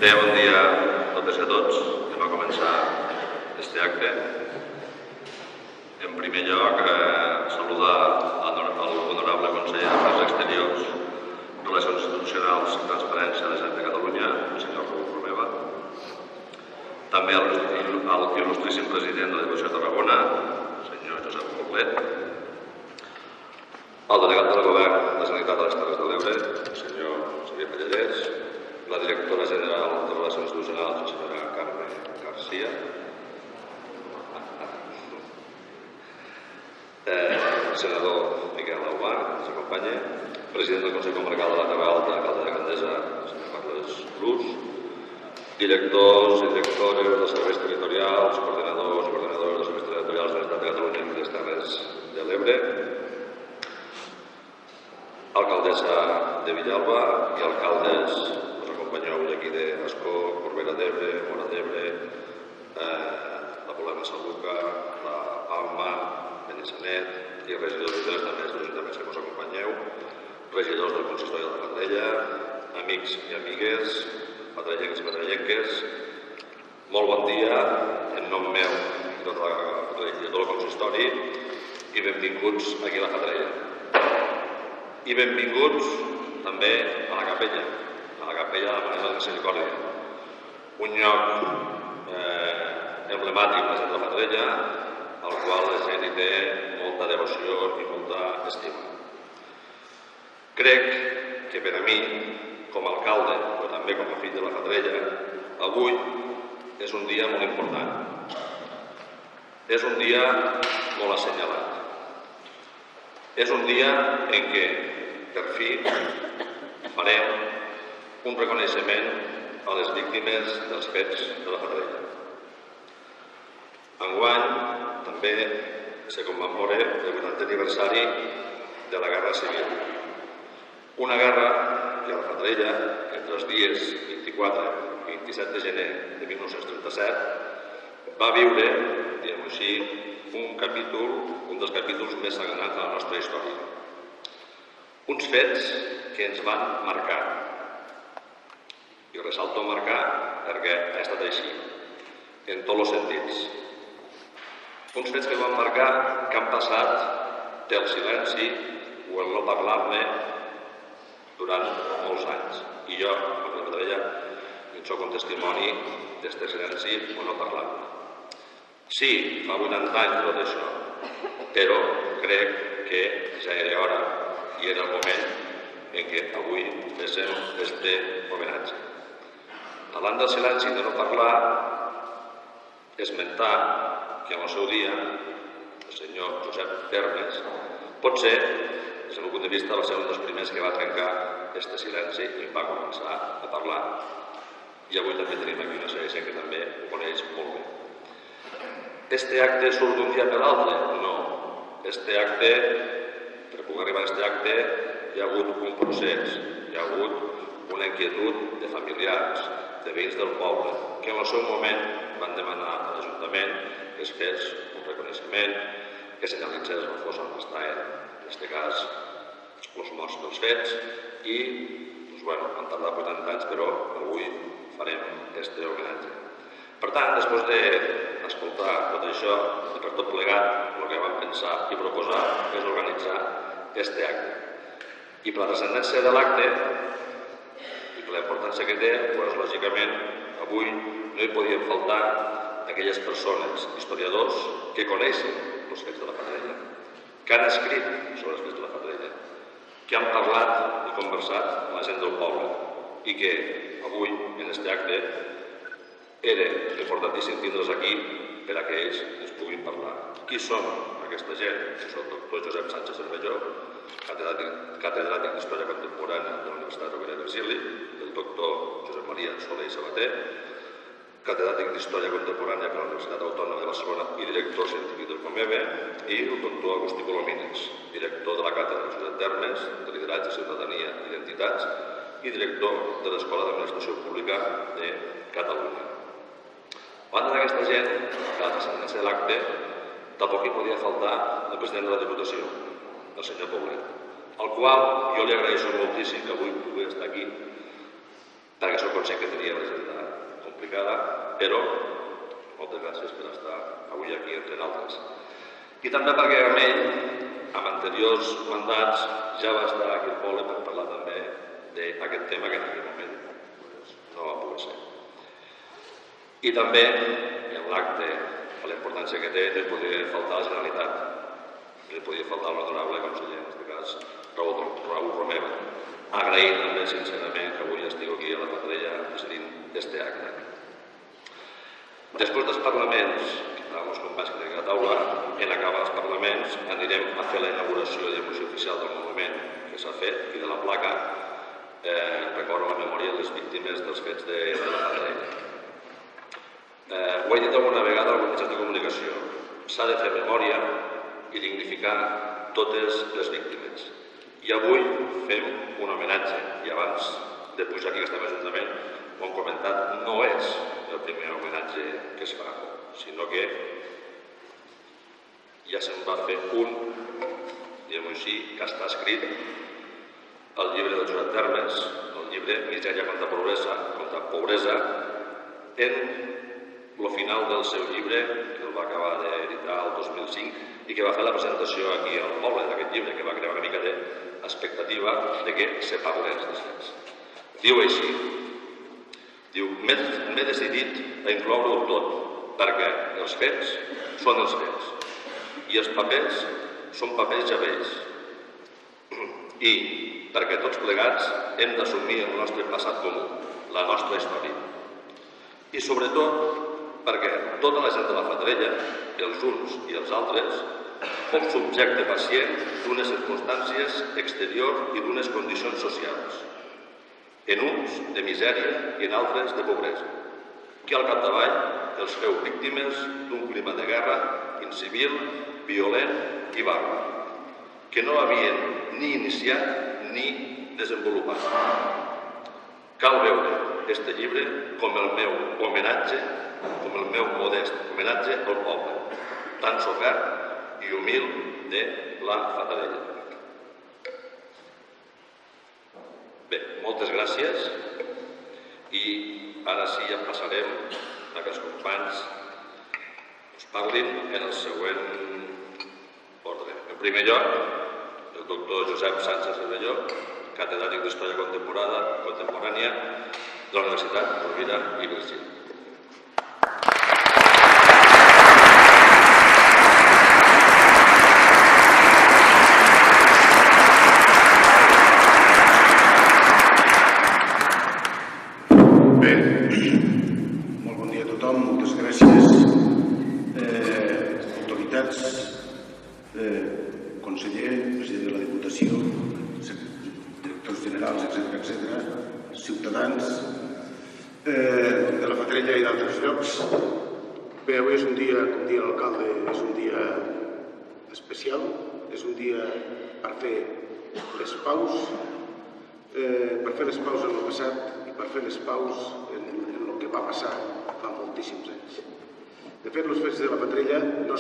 Bé, bon dia a totes i a tots. Anem a començar aquest acte. En primer lloc, saludar l'honorable conseller d'Afers Exteriors, Relacions Institucionals i Transparència de la Generalitat de Catalunya, el senyor Raül Romeva. També al il·lustríssim president de la Diputació de Tarragona, el senyor Josep Poblet. El delegat del Govern de la Generalitat de les Terres de l'Ebre, el senyor Xavier Pallarès. La directora general de Relacions Institucionals, la senyora Carme Garcia. El senador Miquel Aubà, que ens acompanya. President del Consell Comarcal de la Terra Alta, alcalde de Gandesa, el senyor Carles Luz. Directors i directores dels serveis territorials, coordinadors i coordinadores dels serveis territorials de la Generalitat de Catalunya i les Terres de l'Ebre. Alcaldessa de Villalba i alcaldes avui aquí d'Ascó, Corbera d'Ebre, Móra d'Ebre, la Pobla Massaluca, la Palma, Benissanet i regidors dels ajuntaments que us acompanyeu, regidors del consistori de la Fatarella, amics i amigues, fatarellencs i fatarellenques, molt bon dia en nom meu i de tot el consistori i benvinguts aquí a la Fatarella. I benvinguts també a la Capella de la Mare de la Misericòrdia, un lloc emblemàtic de la Fatarella, al qual la gent hi té molta devoció i molta estima. Crec que per a mi, com a alcalde, però també com a fill de la Fatarella, avui és un dia molt important. És un dia molt assenyalat. És un dia en què, per fi, farem un reconeixement a les víctimes dels fets de la Fatarella. Enguany també se commemora el 80è aniversari de la Guerra Civil. Una guerra que a la Fatarella, entre els dies 24 i 27 de gener de 1937, va viure, diguem-ho així, un dels capítols més sagnants de la nostra història. Uns fets que ens van marcar. I ressalto marcar perquè ha estat així, en tots els sentits. Uns fets que van marcar que han passat del silenci o el no parlar-ne durant molts anys. I jo, com la Fatarella, soc un testimoni d'este silenci o no parlar-ne. Sí, fa 80 anys tot això, però crec que ja era hora i era el moment en què avui féssim este homenatge. Parlant del silenci de no parlar, esmentar que en el seu dia el senyor Josep Termes, potser, des del meu punt de vista, va ser un dels primers que va trencar este silenci i va començar a parlar. I avui també tenim aquí una sèrie de gent que també ho coneix molt bé. Este acte surt d'un dia per l'altre? No. Este acte, per poder arribar a este acte, hi ha hagut un procés, hi ha hagut una inquietud de familiars, de veïns del poble, que en el seu moment van demanar a l'Ajuntament que es fes un reconeixement, que senyalitzés la fossa on estaven, en aquest cas, els morts dels fets, i, han tardat 80 anys, però avui farem este homenatge. Per tant, després d'escoltar tot això, i per tot plegat, el que vam pensar i proposar és organitzar este acte. I per la transcendència de l'acte, i per la importància que té, doncs, lògicament, avui no hi podien faltar aquelles persones, historiadors, que coneixen els fets de la Fatarella, que han escrit sobre els fets de la Fatarella, que han parlat i conversat amb la gent del poble i que avui, en aquest acte, era importantíssim tindre'ls aquí per a que ells ens puguin parlar. Qui són aquesta gent? És el doctor Josep Sánchez Cervelló, catedràtic d'Història Contemporània de la Universitat Rovira i Virgili, el doctor Josep Maria Soler i Sabater, catedràtic d'Història Contemporània de la Universitat Autònoma de Barcelona i director científic del Comebe, i el doctor Agustí Colomines, director de la Càtedra de Josep Termes, de Lideratge, Ciutadania i Identitats, i director de l'Escola d'Administració Pública de Catalunya. A banda d'aquesta gent, a la transcendència de l'acte, tampoc hi podia faltar el president de la Diputació, el senyor Poblet, al qual jo li agraeixo moltíssim que avui pugui estar aquí, perquè soc conscient que tenia una agenda complicada, però moltes gràcies per estar avui aquí, entre altres. I també perquè amb ell, amb anteriors mandats, ja va estar aquí al poble per parlar també d'aquest tema que en aquell moment no va poder ser. I també, en l'acte, per la importància que té, no hi podia faltar la Generalitat, no hi podia faltar l'honorable conseller, en aquest cas, Raül Romeva. Agrair també, sincerament, que avui estigui aquí a la Fatarella presidint aquest acte. Després dels parlaments, els companys que tenim a la taula, en acabar els parlaments, anirem a fer la inauguració i emoció oficial del monument que s'ha fet i de la placa recordo la memòria de les víctimes dels fets de la Fatarella. Ho he dit alguna vegada a alguns mitjans de comunicació. S'ha de fer memòria i dignificar totes les víctimes. I avui fem un homenatge. I abans de pujar aquí a aquest Ajuntament ho hem comentat, no és el primer homenatge que es fa, sinó que ja se'n va fer un, diguem-ho així, que està escrit al llibre de Josep Termes, el llibre Misèria contra pobresa, en el final del seu llibre, que el va acabar d'editar el 2005 i que va fer la presentació aquí al poble d'aquest llibre, que va crear una mica d'expectativa de que se parlés dels fets. Diu així, diu, m'he decidit a incloure-ho tot, perquè els fets són els fets i els papers són papers ja vells i perquè tots plegats hem d'assumir el nostre passat comú, la nostra història. I sobretot perquè tota la gent de la Fatarella, els uns i els altres, som subjecte pacient d'unes circumstàncies exteriors i d'unes condicions socials, en uns de misèria i en altres de pobresa, que al capdavall els feu víctimes d'un clima de guerra incivil, violent i bàrbar, que no havien ni iniciat ni desenvolupat. Cal veure aquest llibre com el meu homenatge, com el meu modest homenatge al poble, tan sofert i humil de la Fatarella. Bé, moltes gràcies i ara sí ja passarem a que els companys us parlin en el següent ordre. En primer lloc, el doctor Josep Sánchez Cervelló, catedràtic d'Història Contemporània de la Universitat Rovira i Virgili. Bé, molt bon dia a tothom, moltes gràcies. Autoritats, conseller, president de la Diputació, directors generals, etc., ciutadans de la Fatarella i d'altres llocs. Bé, avui és un dia, com dia l'alcalde, és un dia especial, és un dia per fer les paus, en el passat i per fer les paus en el que va passar fa moltíssims anys. De fet, els fets de la Fatarella no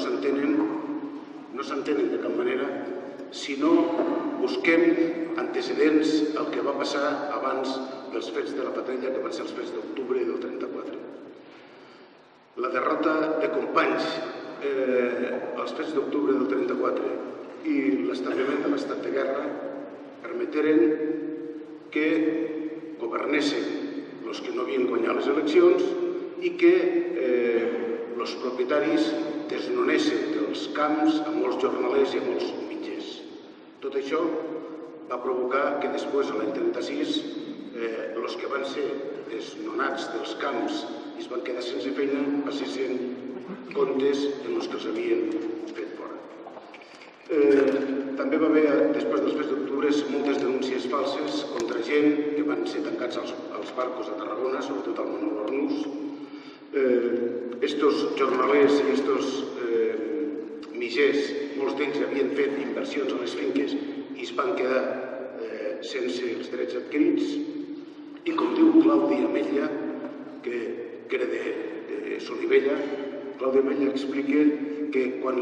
s'entenen de cap manera si no busquem antecedents al que va passar abans dels fets de la Fatarella, que van ser els fets d'octubre del 34. La derrota de Companys, els fets d'octubre del 34 i l'establiment de l'estat de guerra permeteren que governessin els que no havien guanyat les eleccions i que els propietaris desnonessin dels camps a molts jornalers i a molts mitgers. Tot això va provocar que després, l'any 36, els que van ser desnonats dels camps i es van quedar sense feina passessin comptes en els que els havien fet fora. També va haver, després dels fets d'octubre, moltes denúncies falses contra gent que van ser tancats als barcos a Tarragona, sobretot al Manol Arnús. Estos jornalers i estos mitgers, molts d'ells havien fet inversions a les finques i es van quedar sense els drets adquirits. I com diu Claudi Ametlla, que era de Solivella, Claudi Ametlla explica que quan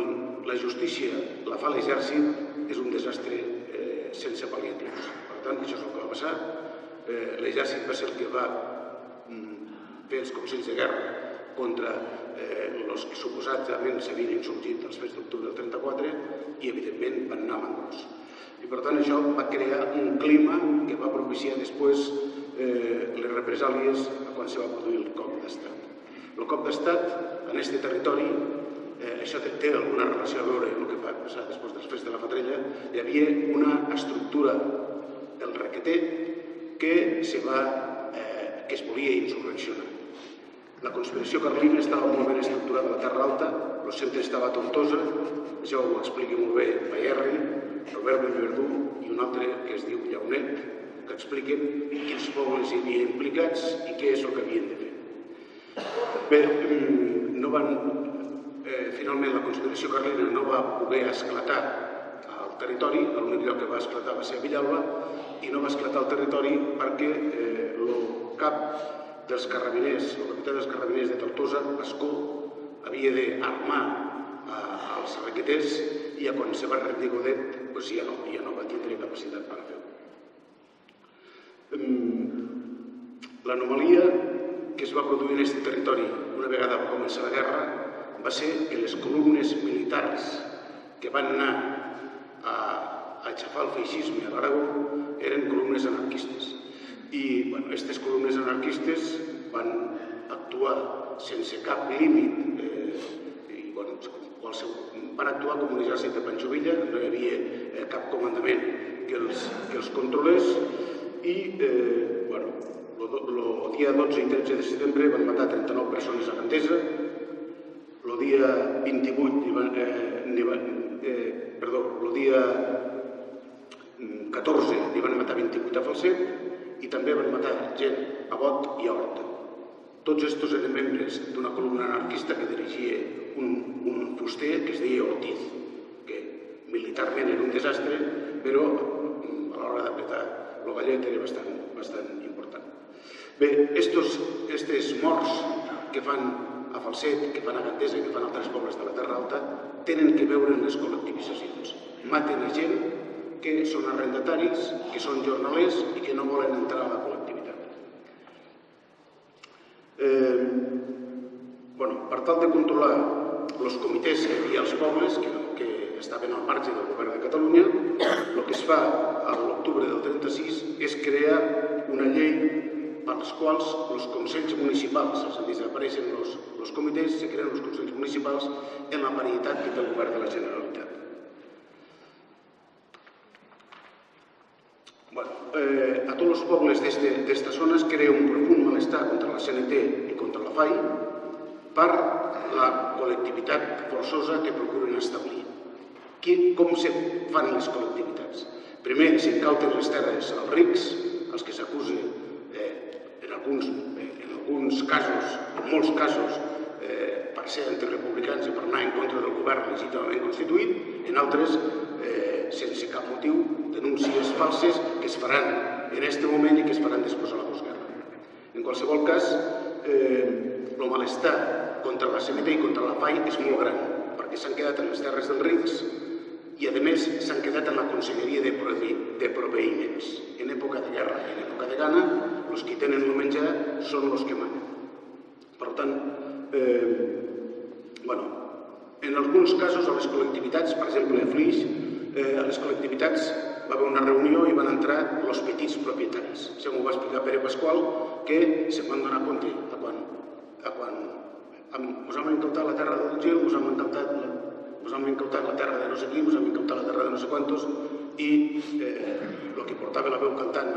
la justícia la fa l'exèrcit és un desastre sense pal·liatius. Per tant, això és el que va passar. L'exèrcit va ser el que va fer els consells de guerra contra els que suposadament s'havien insurgit als fets d'octubre del 34 i, evidentment, van anar mandros. I, per tant, això va crear un clima que va propiciar després les represàlies quan se va produir el cop d'estat. El cop d'estat, en aquest territori, això té alguna relació a veure amb el que va passar després dels fets de la Fatarella, hi havia una estructura del requeté que es volia insurreccionar. La conspiració carlina estava molt ben estructurada a la Terra Alta, el centre estava a Tortosa, això ho explica molt bé Bayerri, Robert Bellverdú i un altre que es diu Llaunet, que expliquen quins pobles hi havia implicats i què és el que havien de fer. Bé, finalment la conspiració carlina no va poder esclatar al territori, l'únic lloc que va esclatar va ser a Villalba, i no va esclatar al territori perquè el cap dels carrabiners, el capità dels carrabiners de Tortosa, Pascó, havia d'armar els requeters i quan se va rendir Godet ja no va tindre capacitat per fer-ho. L'anomalia que es va produir en aquest territori una vegada va començar la guerra va ser que les columnes militars que van anar a aixafar el feixisme a l'Aragó eren columnes anarquistes. I aquestes columnes anarquistes van actuar sense cap límit i van actuar com un exèrcit de Pancho Villa, no hi havia cap comandament que els controlés i el dia 12 i 13 de setembre van matar 39 persones a Gandesa, dia 14 n'hi van matar 28 a Falset i també van matar gent a Bot i a Horta. Tots estos eren membres d'una columna anarquista que dirigia un fuster que es deia Ortiz, que militarment era un desastre, però a l'hora d'apretar el gallet era bastant important. Bé, estes morts que fan a Falset, que fan a Gandesa i que fan a altres pobles de la Terra Alta, tenen que veure en les col·lectivitzacions. Maten a gent que són arrendataris, que són jornalers i que no volen entrar a la col·lectivitat. Per tal de controlar els comitès que hi havia als pobles, que estaven al marge del govern de Catalunya, el que es fa a l'octubre del 36 és crear una llei per les quals els consells municipals, és a dir, desapareixen els comitès, se creen els consells municipals en la varietat que té el govern de la Generalitat. A tots els pobles d'esta zona es crea un profund malestar contra la CNT i contra la FAI per la col·lectivitat forçosa que procuren establir. Com se fan les col·lectivitats? Primer, s'incauten les terres als rics, als que s'acusa en alguns casos, en molts casos, per ser antirepublicans i per anar en contra del govern legítimament constituït, en altres, sense cap motiu, denúncies falses que es faran en aquest moment i que es faran després a la postguerra. En qualsevol cas, el malestar contra la CNT i contra la FAI és molt gran, perquè s'han quedat en les terres dels rics i, a més, s'han quedat en la conselleria de proveïments. En època de guerra i en època de gana, els que tenen el menjar són els que manen. Per tant, en alguns casos, a les col·lectivitats, per exemple, a Flix, a les col·lectivitats va haver una reunió i van entrar els petits propietaris. Això m'ho va explicar Pere Pasqual, que se'n van donar compte quan ens hem incautat la terra del Gil, ens hem incautat la terra de no sé qui, ens hem incautat la terra de no sé quantos, i el que portava la veu cantant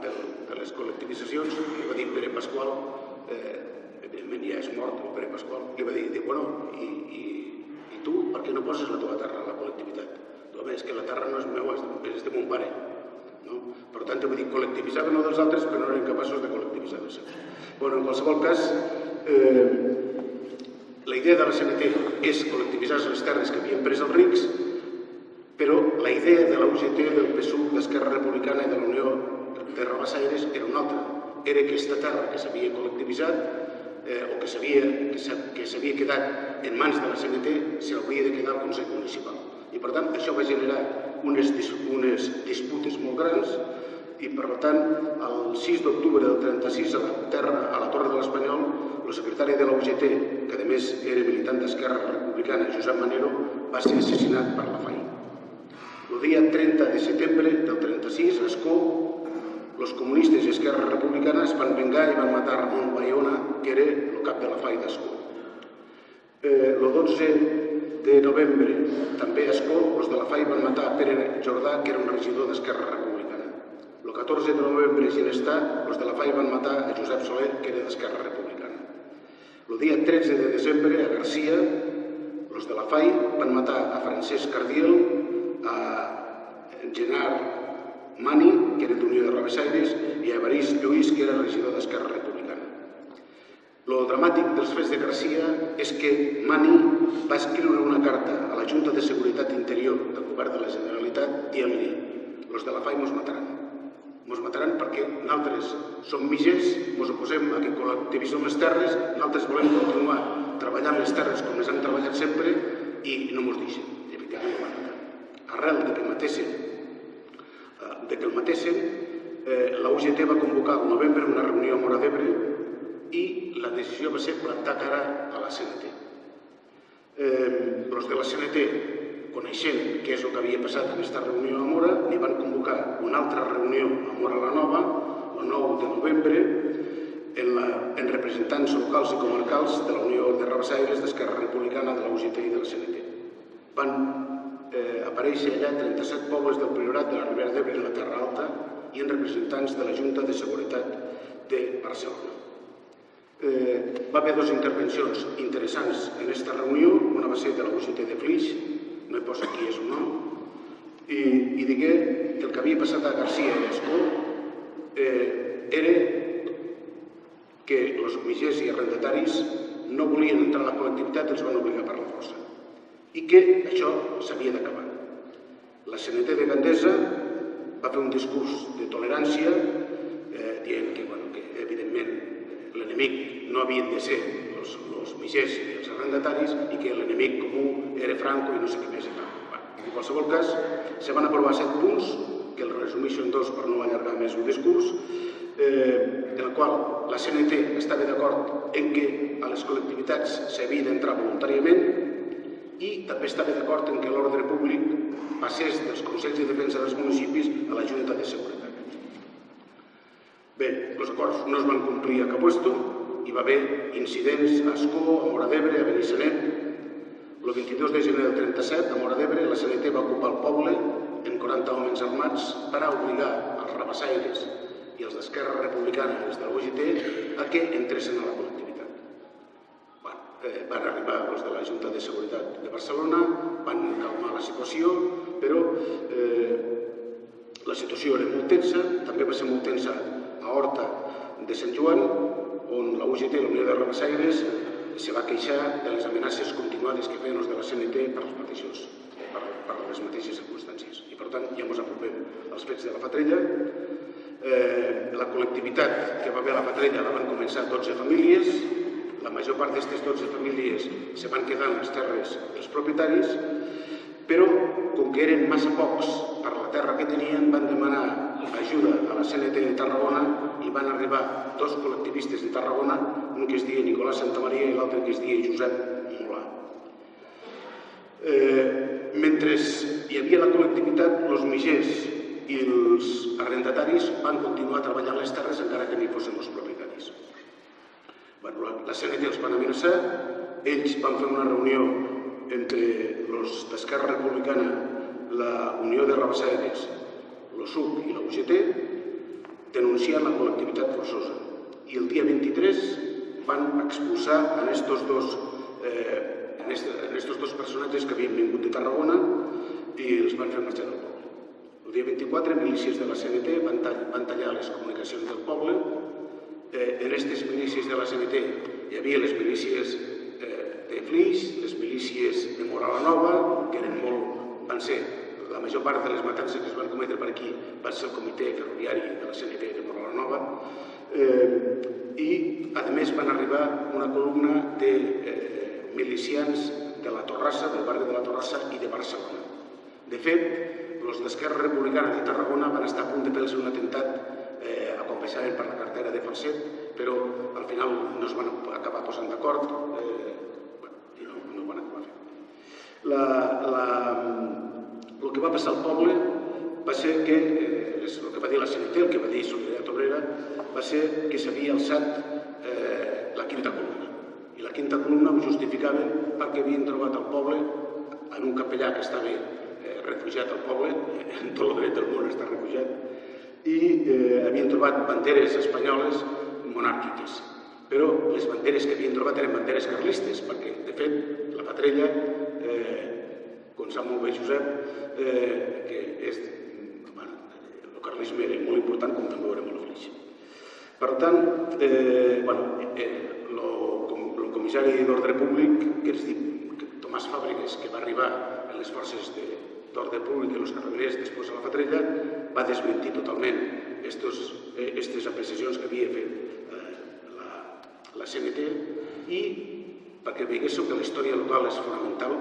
de les col·lectivitzacions, li va dir Pere Pasqual, evidentment ja és mort, el Pere Pasqual, li va dir, bueno, i tu, per què no poses la teva terra a la col·lectivitat? És que la terra no és meva, és de mon pare. Per tant, vull dir, col·lectivitzaven els altres, però no eren capaços de col·lectivitzar-se. En qualsevol cas, la idea de la CNT és col·lectivitzar les terres que havien pres els rics, però la idea de la UGT, del PSUV, d'Esquerra Republicana i de la Unió de Rabassaires era una altra. Era que aquesta terra que s'havia col·lectivitzat o que s'havia quedat en mans de la CNT se l'hauria de quedar al Consell Municipal. I, per tant, això va generar unes disputes molt grans i, per tant, el 6 d'octubre del 36 a la Torre de l'Espanyol, el secretari de la UGT, que a més era militant d'Esquerra Republicana, Josep Manero, va ser assassinat per la FAI. El dia 30 de setembre del 36, a Ascó, els comunistes i Esquerra Republicana es van vengar i van matar Ramon Bayona, que era el cap de la FAI d'Ascó. El 12 de novembre, també a Ascó, els de la FAI van matar Pere Jordà, que era un regidor d'Esquerra Republicana. El 14 de novembre, a Ginestà, els de la FAI van matar a Josep Soler, que era d'Esquerra Republicana. El dia 13 de desembre, a Garcia, els de la FAI van matar a Francesc Cardiel, a Genard Mani, que era d'Unió de Rabassaires, i a Evarist Lluís, que era regidor d'Esquerra Republicana. El dramàtic dels fets de Garcia és que Mani va escriure una carta a la Junta de Seguretat Interior del Govern de la Generalitat dient-li: els de la FAI mos mataran. Mos mataran perquè nosaltres som mitgers, mos oposem a que col·lectivitzem les terres, nosaltres volem continuar treballant les terres com les han treballat sempre i no mos deixen. I efectivament ho van matar. Arrel de que el matessin, la UGT va convocar al novembre una reunió a Móra d'Ebre i la decisió va ser plantar cara a la CNT. Els de la CNT, coneixent què és el que havia passat en aquesta reunió a Móra, n'hi van convocar una altra reunió a Móra la Nova, el 9 de novembre, en representants locals i comarcals de la Unió de Rabassaires, d'Esquerra Republicana, de la UGT i de la CNT. Van aparèixer allà 37 pobles del Priorat de la Ribera d'Ebre i la Terra Alta i en representants de la Junta de Seguretat de Barcelona. Va haver dues intervencions interessants en aquesta reunió. Una va ser de la UGT de Flix, no hi posa qui és o no, i digué que el que havia passat a Garcia i Escó era que els mitgers i arrendataris no volien entrar a la col·lectivitat i els van obligar per la força i que això s'havia d'acabar. La CNT de Gandesa va fer un discurs de tolerància dient que evidentment l'enemic no havien de ser els mitgers i els arrendataris i que l'enemic comú era Franco i no sé què més. En qualsevol cas, se van aprovar 7 punts, que el resumeixo en 2 per no allargar més el discurs, en el qual la CNT estava d'acord en que a les col·lectivitats s'havia d'entrar voluntàriament i també estava d'acord en que l'ordre públic passés dels Consells de Defensa dels municipis a la Junta de Seguretat. Bé, els acords no es van complir a cap puesto, hi va haver incidents a Ascó, a Móra d'Ebre, a Benissanet. El 22 de gener del 37, a Móra d'Ebre, la CNT va ocupar el poble amb 40 homes armats per a obligar els rabassaires i els d'Esquerra Republicana i els de la UGT a que entressin a la col·lectivitat. Van arribar els de la Junta de Seguretat de Barcelona, van calmar la situació, però la situació era molt tensa. També va ser molt tensa a Horta de Sant Joan, on la UGT, la Unió de Rabassaires, se va queixar de les amenaces continuades que feien els de la CNT per les mateixes circumstàncies. I per tant ja ens apropem als fets de la Fatrella. La col·lectivitat que va haver a la Fatrella la van començar 12 famílies. La major part d'aquestes 12 famílies se van quedar en les terres dels propietaris, però com que eren massa pocs per la terra que tenien, van demanar ajuda a la CNT de Tarragona i van arribar 2 col·lectivistes de Tarragona, un que es deia Nicolás Santamaria i l'altre que es deia Josep Molà. Mentre hi havia la col·lectivitat, els mitgers i els arrendataris van continuar treballant les terres encara que no hi fossin els propietaris. La CNT els van amenaçar, ells van fer una reunió entre els d'Esquerra Republicana, la Unió de Rabassaires, l'OSUC i la UGT, denunciant la col·lectivitat forçosa. I el dia 23 van expulsar en estos dos personatges que havien vingut de Tarragona i els van fer marxar del poble. El dia 24, milícies de la CNT van tallar les comunicacions del poble. En aquestes milícies de la CNT hi havia les milícies de Flix, les milícies de Móra la Nova, que van ser la major part de les matances que es van cometre per aquí va ser el comitè ferroviari de la CNT de Móra la Nova, i a més van arribar una columna de milicians de la Torrassa, del barri de la Torrassa i de Barcelona. De fet, els d'Esquerra Republicana de Tarragona van estar a punt de fer-se un atemptat a quan passaven per la carretera de Falset, però al final no es van acabar posant d'acord i no van acabar fent. El que va passar al poble va ser que, el que va dir la CNT, el que va dir Solidaritat Obrera, va ser que s'havia alçat la quinta columna. I la quinta columna ho justificaven perquè havien trobat al poble en un capellà que estava refugiat al poble, en tot el dret del món està refugiat, i havien trobat banderes espanyoles monàrquiques. Però les banderes que havien trobat eren banderes carlistes, perquè, de fet, la Fatrella, com sap molt bé Josep, que el carlisme era molt important, com també ho era molt Flix. Per tant, el comissari d'Ordre Públic, que es diu Tomàs Fàbregas, que va arribar en les forces d'Ordre Públic i els carrabiners després a la Fatrella, va desmentir totalment aquestes apreciacions que havia fet la CNT i perquè veiéssiu que la història local és fonamental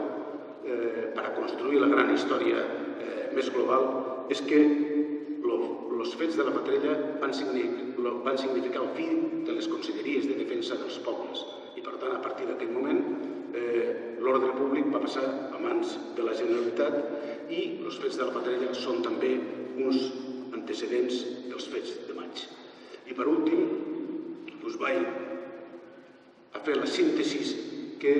per a construir la gran història més global, és que els fets de la Fatrella van significar el fi de les conselleries de defensa dels pobles i per tant a partir d'aquell moment l'ordre públic va passar a mans de la Generalitat i els fets de la Fatrella són també uns antecedents dels fets de maig. I per últim, us vaig a fer la síntesi que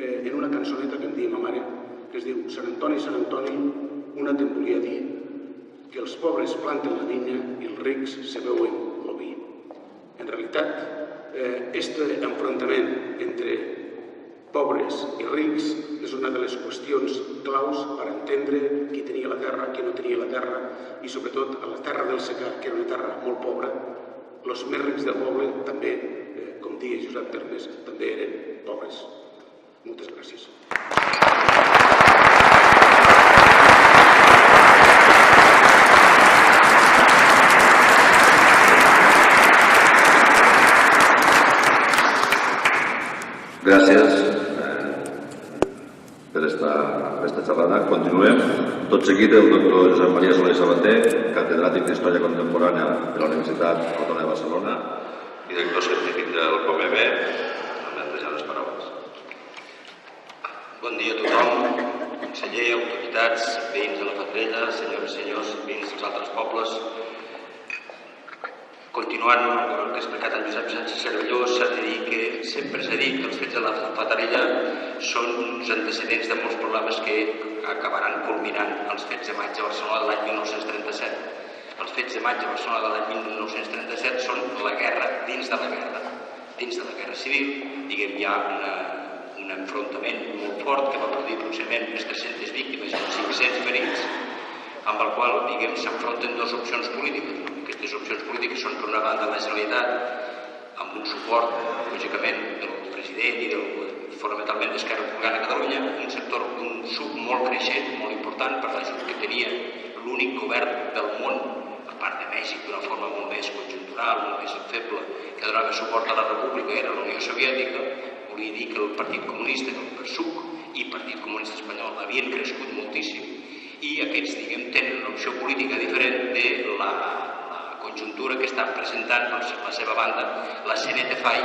en una cançoneta que em deia ma mare, que es diu Sant Antoni, una te'n volia dir, que els pobres planten la vinya i els rics se veuen el vi. En realitat, Este enfrontament entre pobres i rics és una de les qüestions claus per entendre qui tenia la terra, qui no tenia la terra, i sobretot a la terra del secà, que era una terra molt pobra, els més rics del poble també, com deia Josep Termes, també eren pobres. Moltes gràcies. Gràcies per esta xerrada. Continuem. Tot seguit el doctor Josep Maria Soler Sabater, catedràtic d'Història Contemporània de la Universitat Autònoma de Barcelona i director científic del COMEB, amb netejar les paraules. Bon dia a tothom, conseller, autoritats, veïns de la Fatarella, senyores i senyors, veïns dels altres pobles. Continuant amb el que ha explicat en Josep Sánchez Cervelló, s'ha de dir que sempre s'ha dit que els fets de la Fatarella són uns antecedents de molts problemes que acabaran culminant els fets de maig a Barcelona de l'any 1937. Els fets de maig a Barcelona de l'any 1937 són la guerra dins de la guerra. Dins de la guerra civil, diguem, hi ha un enfrontament molt fort que va produir aproximadament unes 300 víctimes i uns 500 ferits, amb el qual, diguem, s'enfronten dues opcions polítiques. Aquestes opcions polítiques són, per una banda, la Generalitat, amb un suport, lògicament, del president i fonamentalment d'Esquerra Republicana de Catalunya, un sector, un suc molt creixent, molt important per l'ajut que tenia l'únic govern del món, a part de Mèxic, d'una forma molt més conjuntural, molt més feble, que donava suport a la República, era la Unió Soviètica. Volia dir que el Partit Comunista, el PSUC i el Partit Comunista Espanyol havien crescut moltíssim i aquests, diguem, tenen una opció política diferent de la conjuntura que estan presentant per la seva banda la CNT-FAI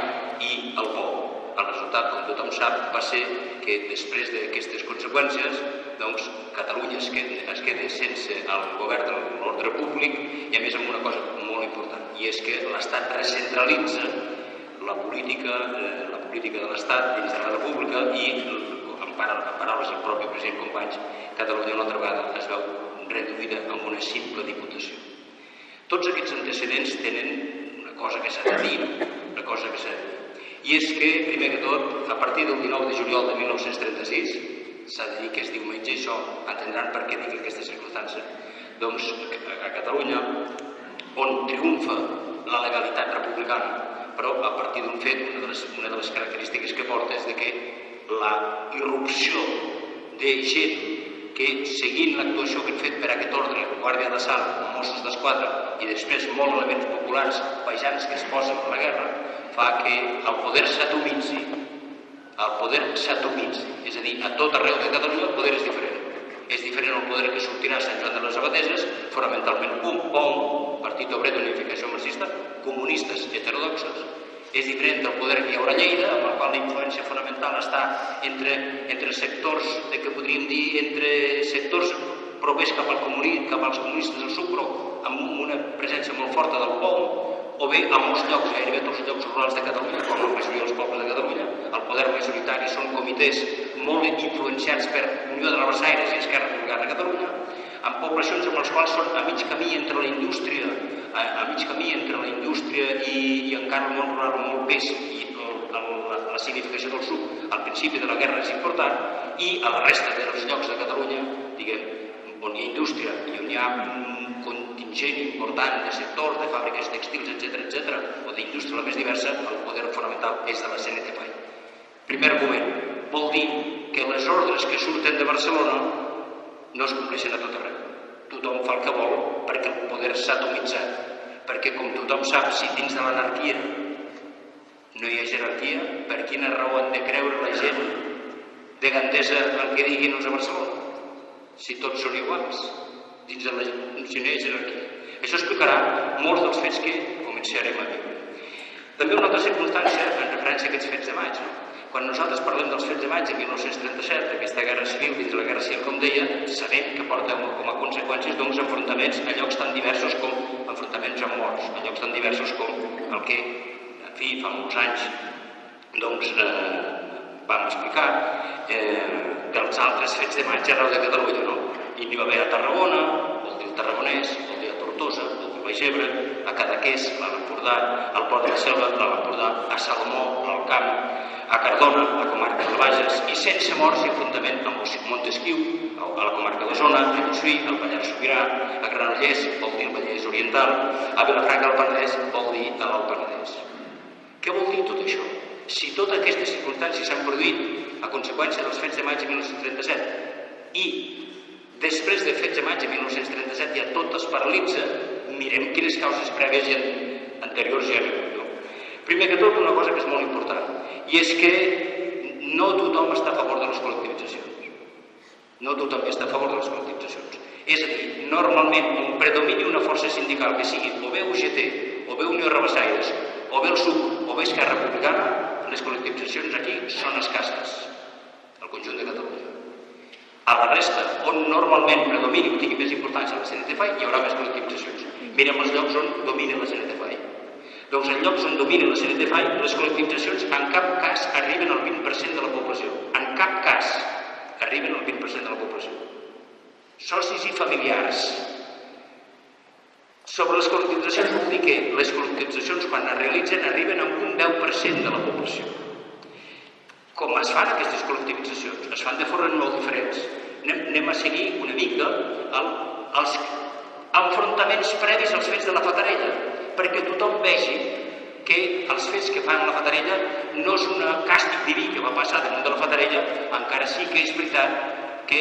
i el POU. El resultat, com tothom sap, va ser que després d'aquestes conseqüències, doncs, Catalunya es queda sense el govern de l'ordre públic i, a més, amb una cosa molt important, i és que l'Estat recentralitza la política de l'Estat dins de la República i, en paraules del propi president Companys, Catalunya una altra vegada es veu reduïda a una simple diputació. Tots aquests antecedents tenen una cosa que s'ha de dir, i és que, primer que tot, a partir del 19 de juliol de 1936, s'ha de dir que és diumenge, això entendran per què dic aquesta circumstància, doncs a Catalunya, on triomfa la legalitat republicana, però a partir d'un fet, una de les característiques que porta és que la irrupció de gent que, seguint l'actuació que han fet per aquest ordre, Guàrdia d'Assalt, Mossos d'Esquadra i després molts elements populars, paisans que es posen a la guerra, fa que el poder s'atomitzi. El poder s'atomitzi, és a dir, a tot arreu de Catalunya el poder és diferent. És diferent el poder que sortirà a Sant Joan de les Abadeses, fonamentalment un POU, Partit Obrer d'Unificació Marxista, comunistes heterodoxes. És diferent del poder que hi haurà a Lleida, amb el qual la influència fonamental està entre sectors, que podríem dir, entre sectors propers cap als comunistes del SUC, però amb una presència molt forta del POU, o bé a molts llocs, gairebé tots els llocs rurals de Catalunya, com la majoria dels pobles de Catalunya, el poder majoritari són comitès molt influenciats per Unió de Rabassaires i Esquerra Republicana de Catalunya, amb poblacions amb les quals són a mig camí entre la indústria, i encara el món rural molt pes, i la significació del SUC al principi de la guerra és important, i a la resta dels llocs de Catalunya, diguem, on hi ha indústria i on hi ha un contingent important de sectors, de fàbriques textils, etc., o d'indústria la més diversa, el poder fonamental és de la CNT-FAI. Primer argument, vol dir que les ordres que surten de Barcelona no es compleixen a tot arreu. Tothom fa el que vol perquè el poder s'ha atomitzat, perquè com tothom sap, si dins de l'anarquia no hi ha jerarquia, per quina raó han de creure la gent de Gandesa el que diguin els a Barcelona? Si tots són iguals, si no hi ha jerarquia. Això explicarà molts dels fets que començarem a viure. També una altra circumstància en referència a aquests fets de maig. Quan nosaltres parlem dels fets de maig de 1937, d'aquesta guerra civil, dins de la guerra civil, com deia, sabem que porta com a conseqüències enfrontaments a llocs tan diversos com enfrontaments amb morts, a llocs tan diversos com el que, en fi, fa molts anys, vam explicar dels altres fets de maig arreu de Catalunya, no? I n'hi va haver a Tarragona, vol dir el Tarragonès, vol dir a Tortosa, vol dir a Baix Ebre, a Cadaqués, a l'Empordà, al Port de la Selva, a l'Empordà, a Salomó, al Camp, a Cardona, a la comarca del Bages, i sense morts i enfrontament amb Montesquiu, a la comarca d'Osona, a Montsuí, al Pallars Sobirà, a Granollers, vol dir el Vallès Oriental, a Vilafranca del Penedès, vol dir a l'Alt Penedès. Què vol dir tot això? Si totes aquestes circumstàncies s'han produït a conseqüència dels fets de maig de 1937 i després dels fets de maig de 1937 ja tot es paralitza, mirem quines causes prèvies i anteriors hi ha hagut. Primer que tot, una cosa que és molt important, i és que no tothom està a favor de les col·lectivitzacions. No tothom està a favor de les col·lectivitzacions. És a dir, normalment, on predomini una força sindical que sigui o bé UGT, o bé Unió Rabassaires, o bé el SUC, o bé Esquerra Republicana, les col·lectivitzacions aquí són escasses, al conjunt de Catalunya. A la resta, on normalment predomini o tingui més importància la CNTFAI, hi haurà més col·lectivitzacions. Mirem els llocs on domina la CNTFAI. Doncs en llocs on domina la CNTFAI, les col·lectivitzacions en cap cas arriben al 20% de la població. En cap cas arriben al 20% de la població. Socis i familiars. Sobre les col·lectivitzacions vol dir que les col·lectivitzacions quan es realitzen arriben a un 10% de la població. Com es fan aquestes col·lectivitzacions? Es fan de formes molt diferents. Anem a seguir una mica els enfrontaments previs als fets de la Fatarella, perquè tothom vegi que els fets que fan la Fatarella no és un càstig diví que va passar damunt de la Fatarella, encara sí que és veritat que,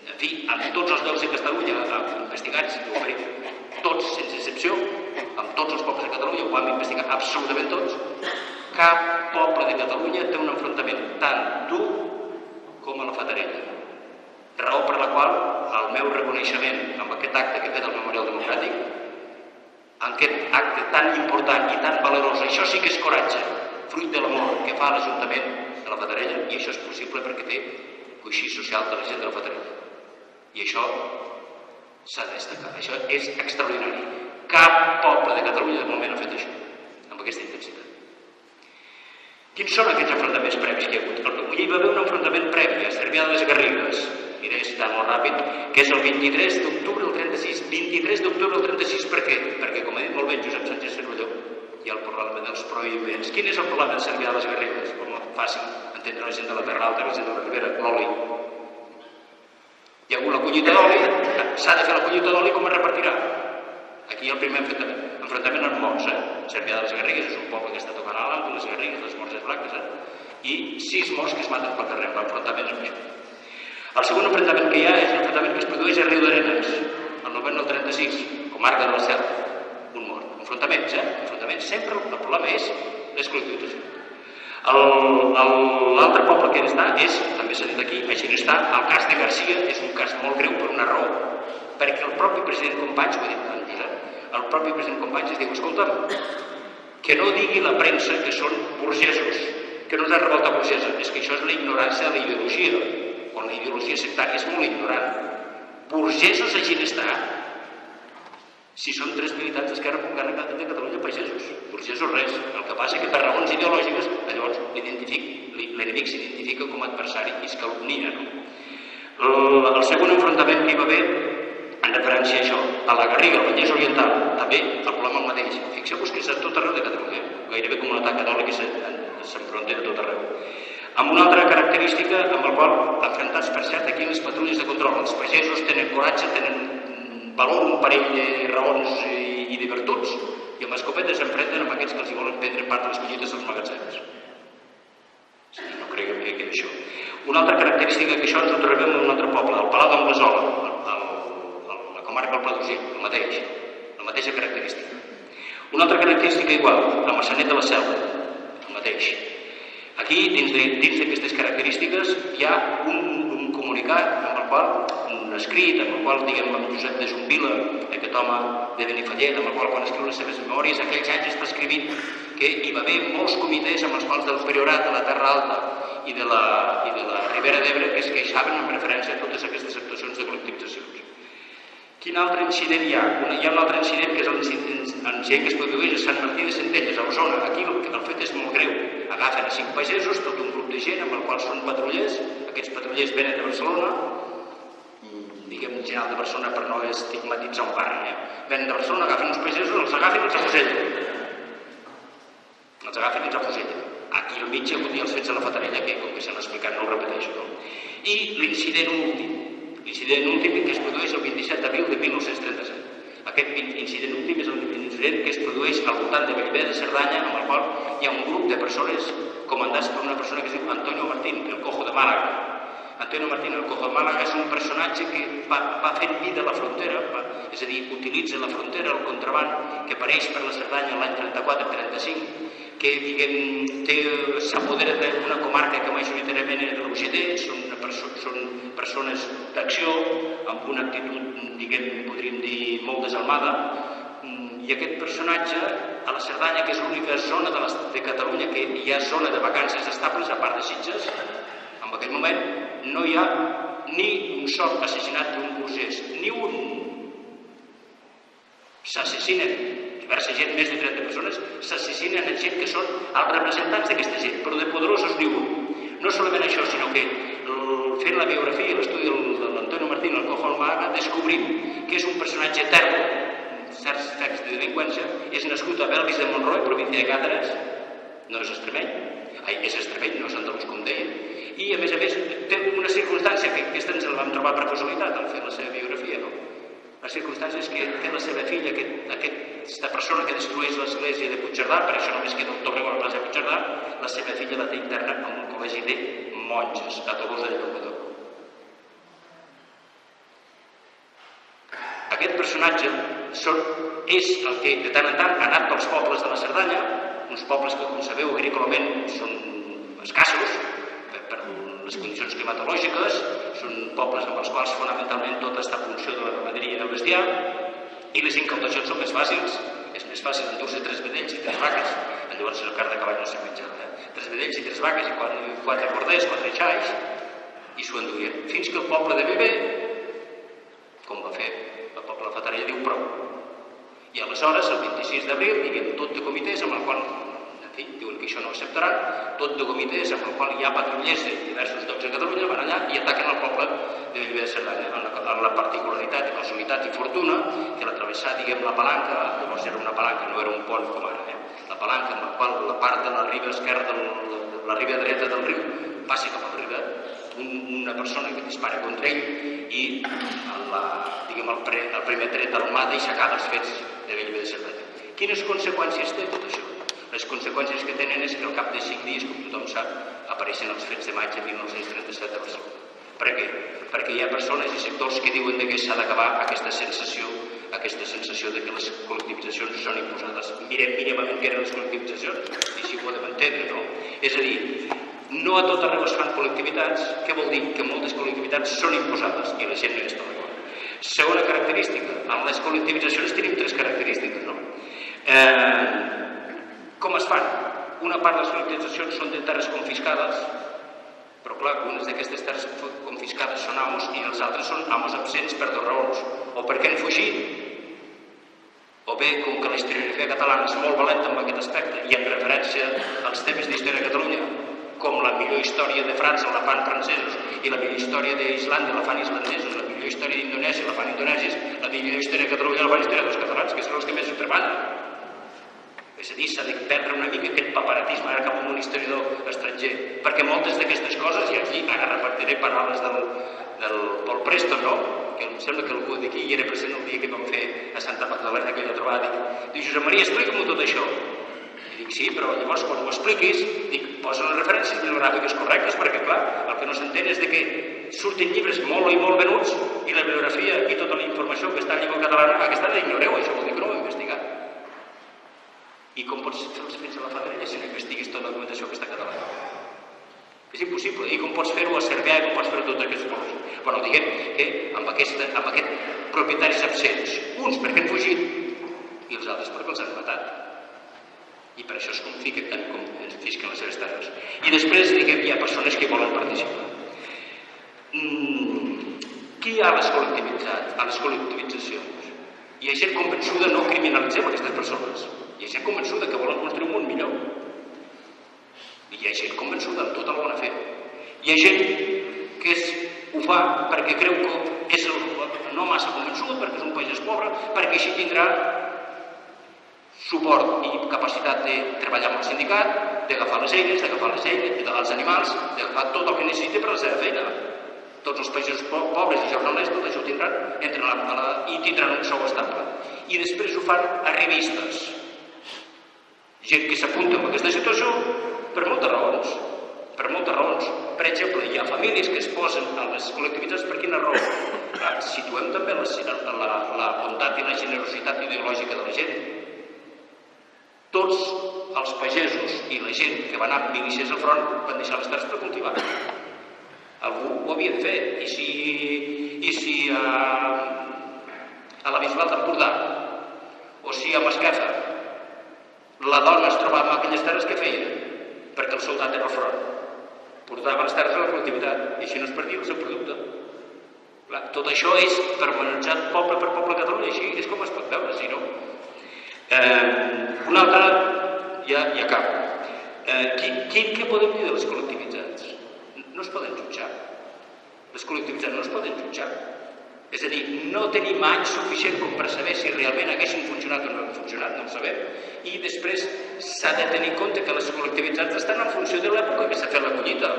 en fi, amb tots els llocs de Catalunya investigats, tots sense excepció, amb tots els pobles de Catalunya ho vam investigar absolutament tots, cap poble de Catalunya té un enfrontament tan dur com a la Fatarella. Raó per la qual el meu reconeixement amb aquest acte que he fet al Memorial Democràtic, aquest acte tan important i tan valerós, això sí que és coratge, fruit de l'amor que fa l'Ajuntament de la Fatarella, i això és possible perquè té coixí social de la gent de la Fatarella. I això s'ha de destacar, això és extraordinari. Cap poble de Catalunya de moment ha fet això, amb aquesta intensitat. Quins són aquests enfrontaments previs que hi ha hagut? Hi va haver un enfrontament previ a Cervià de les Garrigues, miré, està molt ràpid, que és el 23 d'octubre del 36. 23 d'octubre del 36, per què? Perquè, com ha dit molt bé Josep Sánchez Cervelló, hi ha el problema dels prohibiments. Quin és el problema de Cervià de les Garrigues? Com fàcil entendre la gent de la Terra Alta, la gent de la Ribera, l'oli. Hi ha hagut la collita d'oli, s'ha de fer la collita d'oli, com es repartirà? Aquí hi ha el primer enfrontament amb morts. Cervià de les Garrigues és un poble que està tocant a l'alt, les Garrigues, les morts és blanques, i 6 morts que es maten pel carrer, l'enfrontament amb això. El segon enfrontament que hi ha és l'enfrontament que es produeix a Riu d'Arenes, el novembre del 36, comarca de la Selva, un mort. Enfrontaments, enfrontaments. Sempre el problema és les col·lectivitzacions. L'altre poble que està és, també s'ha dit aquí, a Ginestar, el cas de Garcia és un cas molt greu per una raó, perquè el propi president Companys, ho ha dit en Josep, el propi president Companys diu, escolta'm, que no digui la premsa que són burgesos, que no és la revolta burgesa, és que això és la ignorància de la ideologia, quan la ideologia sectària és molt ignorant. Burgesos a Ginestar, si són 3 militants d'Esquerra Republicana de Catalunya pagesos. Burgesos res. El que passa és que per raons ideològiques, llavors l'enemic s'identifica com a adversari i es calumnia. El segon enfrontament que hi va haver, en referència a això, a la Garriga, al Vallès Oriental, també el problema el mateix. Fixeu-vos que és a tot arreu de Catalunya, gairebé com un atac catòlic que s'enfronta a tot arreu. Amb una altra característica amb la qual, enfrontats per cert aquí les patrulles de control, els pagesos tenen coratge, tenen valor, un parell de raons i de virtuts, i amb escopetes s'enfrenten amb aquests que els volen prendre part de les collites dels magatzems. No creguem que això. Una altra característica que això ens ho trobem en un altre poble, el Palau d'Anglesola, la comarca del Pla d'Urgell, la mateixa característica. Una altra característica igual, la Maçanet de la Selva, el mateix. Aquí, dins d'aquestes característiques, hi ha un comunicat amb el qual, un escrit, amb el qual, diguem, amb Josep de Zumbila, aquest home de Benifallet, amb el qual, quan escriu les seves memòries, aquells anys està escrivint que hi va haver molts comitès amb els quals del Priorat, de la Terra Alta i de la Ribera d'Ebre que es queixaven en referència a totes aquestes actuacions de col·lectivitzacions. Quin altre incident hi ha? Hi ha un altre incident que és l'incident que es produeix a Sant Martí de Centelles, a Osona. Aquí el fet és molt greu. Agafen a 5 pagesos, tot un grup de gent amb el qual són patrullers. Aquests patrullers venen de Barcelona, diguem, original de Barcelona per no estigmatitzar un barri. Venen de Barcelona, agafen uns pagesos, els agafen i els afusellen. Els agafen i els afusellen. Aquí al mig hi ha hagut els fets de la Fatarella, que com que s'han explicat no ho repeteixo. I l'incident últim que es produeix el 27 d'abril de 1937. Aquest incident últim és l'incident que es produeix al voltant de Bellver de Cerdanya, amb el qual hi ha un grup de persones comandats per una persona que es diu Antonio Martín, el Cojo de Màlaga. Antonio Martín, el Cojo de Màlaga, és un personatge que va fent vida a la frontera, és a dir, utilitza la frontera, el contraband, que apareix per la Cerdanya l'any 34-35, que s'apodera d'una comarca que majoritàriament és de l'UGT, són persones d'acció, amb una actitud, podríem dir, molt desalmada, i aquest personatge, a la Cerdanya, que és l'única zona de Catalunya que hi ha zona de vacances estables, a part de Sitges, en aquest moment no hi ha ni un sol assassinat d'un burgès, ni un. S'assassinen diversa gent, més de 30 persones, s'assassinen en gent que són els representants d'aquesta gent, però de poderosos ni un. No solament això, sinó que fent la biografia i l'estudi de l'Antonio Martín, el Cojo de Màlaga, descobrim que és un personatge etern, certs fets de delinqüència, és nascut a Belvis de Monroy, província de Càceres, no és extremeny, és extremeny, no és andalús com deia, i a més té una circumstància que aquesta ens la vam trobar per casualitat al fer la seva biografia, no? La circumstància és que té la seva filla, aquesta persona que destrueix l'església de Puigcerdà, per això només queda un torreu a la plaça de Puigcerdà, la seva filla la té interna en un col·legi de monges a Tolosa de Llenguadoc. Aquest personatge és el que de tant en tant ha anat pels pobles de la Cerdanya, uns pobles que, com sabeu, agrícolament són escassos per les condicions climatològiques, són pobles amb els quals fonamentalment tot està en funció de la ramaderia i del bestiar, i les incautacions són més fàcils. És més fàcil endur-se 3 vedells i 3 vaques, llavors el carn de cavall no s'ha menjat, 3 vedells i 3 vaques i 4 corders, 4 xais, i s'ho enduien. Fins que el poble de Bellver, com va fer el poble de Fatarella, diu prou. I aleshores, el 26 d'abril, diguem tot de comitès amb el qual, en fi, diuen que això no ho acceptaran, tot de comitès amb el qual hi ha patrullers de diversos llocs de Catalunya, van allà i ataquen el poble de Bellver de Cerdanya, amb la particularitat, casualitat i fortuna que l'atravessar, diguem, la palanca, llavors era una palanca, no era un pont com ara, la palanca amb la qual la part de la riba esquerra, la riba dreta del riu, passa cap a la riba, una persona que dispara contra ell i el primer tret al mà deixa acabar els fets de Bellver de Cerdanya. Quines conseqüències té tot això? Les conseqüències que tenen és que al cap de 5 dies, com tothom sap, apareixen els fets de maig de 1937 a Barcelona. Per què? Perquè hi ha persones i sectors que diuen que s'ha d'acabar aquesta sensació de que les col·lectivitzacions són imposades. Mirem mínimament què eren les col·lectivitzacions i si ho podem entendre, no? És a dir, no a tot arreu es fan col·lectivitats. Què vol dir? Que moltes col·lectivitats són imposades i la gent no hi està d'acord. Segona característica, en les col·lectivitzacions tenim 3 característiques, no? Com es fan? Una part de les col·lectivitzacions són de terres confiscades, però clar, unes d'aquestes terres confiscades són amos i els altres són amos absents per 2 raons. O perquè han fugit, o bé, com que la historiografia catalana és molt valenta en aquest aspecte i en referència als temes d'història de Catalunya, com la millor història de França la fan francesos i la millor història d'Islàndia la fan islandesos, la millor història d'Indonèsia la fan indonesis, la millor història de Catalunya la fan historiadors catalans, que són els que més ho treballen. És a dir, s'ha de perdre una mica aquest paparatisme ara cap a un historiador estranger, perquè moltes d'aquestes coses, i aquí ara repartiré paraules del Paul Preston, no? Que em sembla que algú d'aquí hi era present el dia que vam fer a Santa Magdalena aquella trobada, diu, Josep Maria, explica'm tot això. I dic, sí, però llavors quan ho expliquis, dic, posa les referències bibliogràfiques correctes, perquè clar, el que no s'entén és que surtin llibres molt i molt venuts i la bibliografia i tota la informació que està en llengua catalana, aquesta l'ignoreu, això vol dir que no ho heu investigat. I com pots fer els fets a la Fatarella si no investiguis tota la documentació que està en català? És impossible. I com pots fer-ho a Cervià i com pots fer-ho a totes aquestes coses? Bueno, diguem que amb aquests propietaris absents, uns perquè han fugit i els altres perquè els han matat. I per això es confisquen les seves terres. I després, diguem, hi ha persones que volen participar. Qui hi ha a les col·lectivitzacions? Hi ha gent convençuda, no criminalitzem aquestes persones. Hi ha gent convençuda que volen construir un món millor. I hi ha gent convençuda amb tota la bona fe. Hi ha gent que ho fa perquè creu que és el nom massa convençut, perquè és un país pobre, perquè així tindrà suport i capacitat de treballar amb el sindicat, d'agafar les eines, dels animals, d'agafar tot el que necessita per a la seva feina. Tots els països pobres i jornalers, tot això ho tindran, i tindran un sou estable. I després ho fan a revistes. Gent que s'apunta en aquesta situació per moltes raons. Per exemple, hi ha famílies que es posen a les col·lectivitats per quina raó? Situem també la bondat i la generositat ideològica de la gent. Tots els pagesos i la gent que van anar amb milícies al front van deixar les terres per cultivar. Algú ho havia de fer. I si a la Bisbal d'Empordà o si a Masquefa la dona es trobava en aquelles terres, què feia? Perquè el soldat era al front. Portava les terres a la col·lectivitat i així no es perdia el seu producte. Tot això és permanentat poble per poble a Catalunya, així és com es pot veure, si no. Una altra, ja acabo. Què podem dir de les col·lectivitats? No es poden jutjar. Les col·lectivitats no es poden jutjar. És a dir, no tenim anys suficient com per saber si realment haguessin funcionat o no han funcionat, no ho sabem. I després s'ha de tenir en compte que les col·lectivitats estan en funció de l'època que s'ha fet la collita.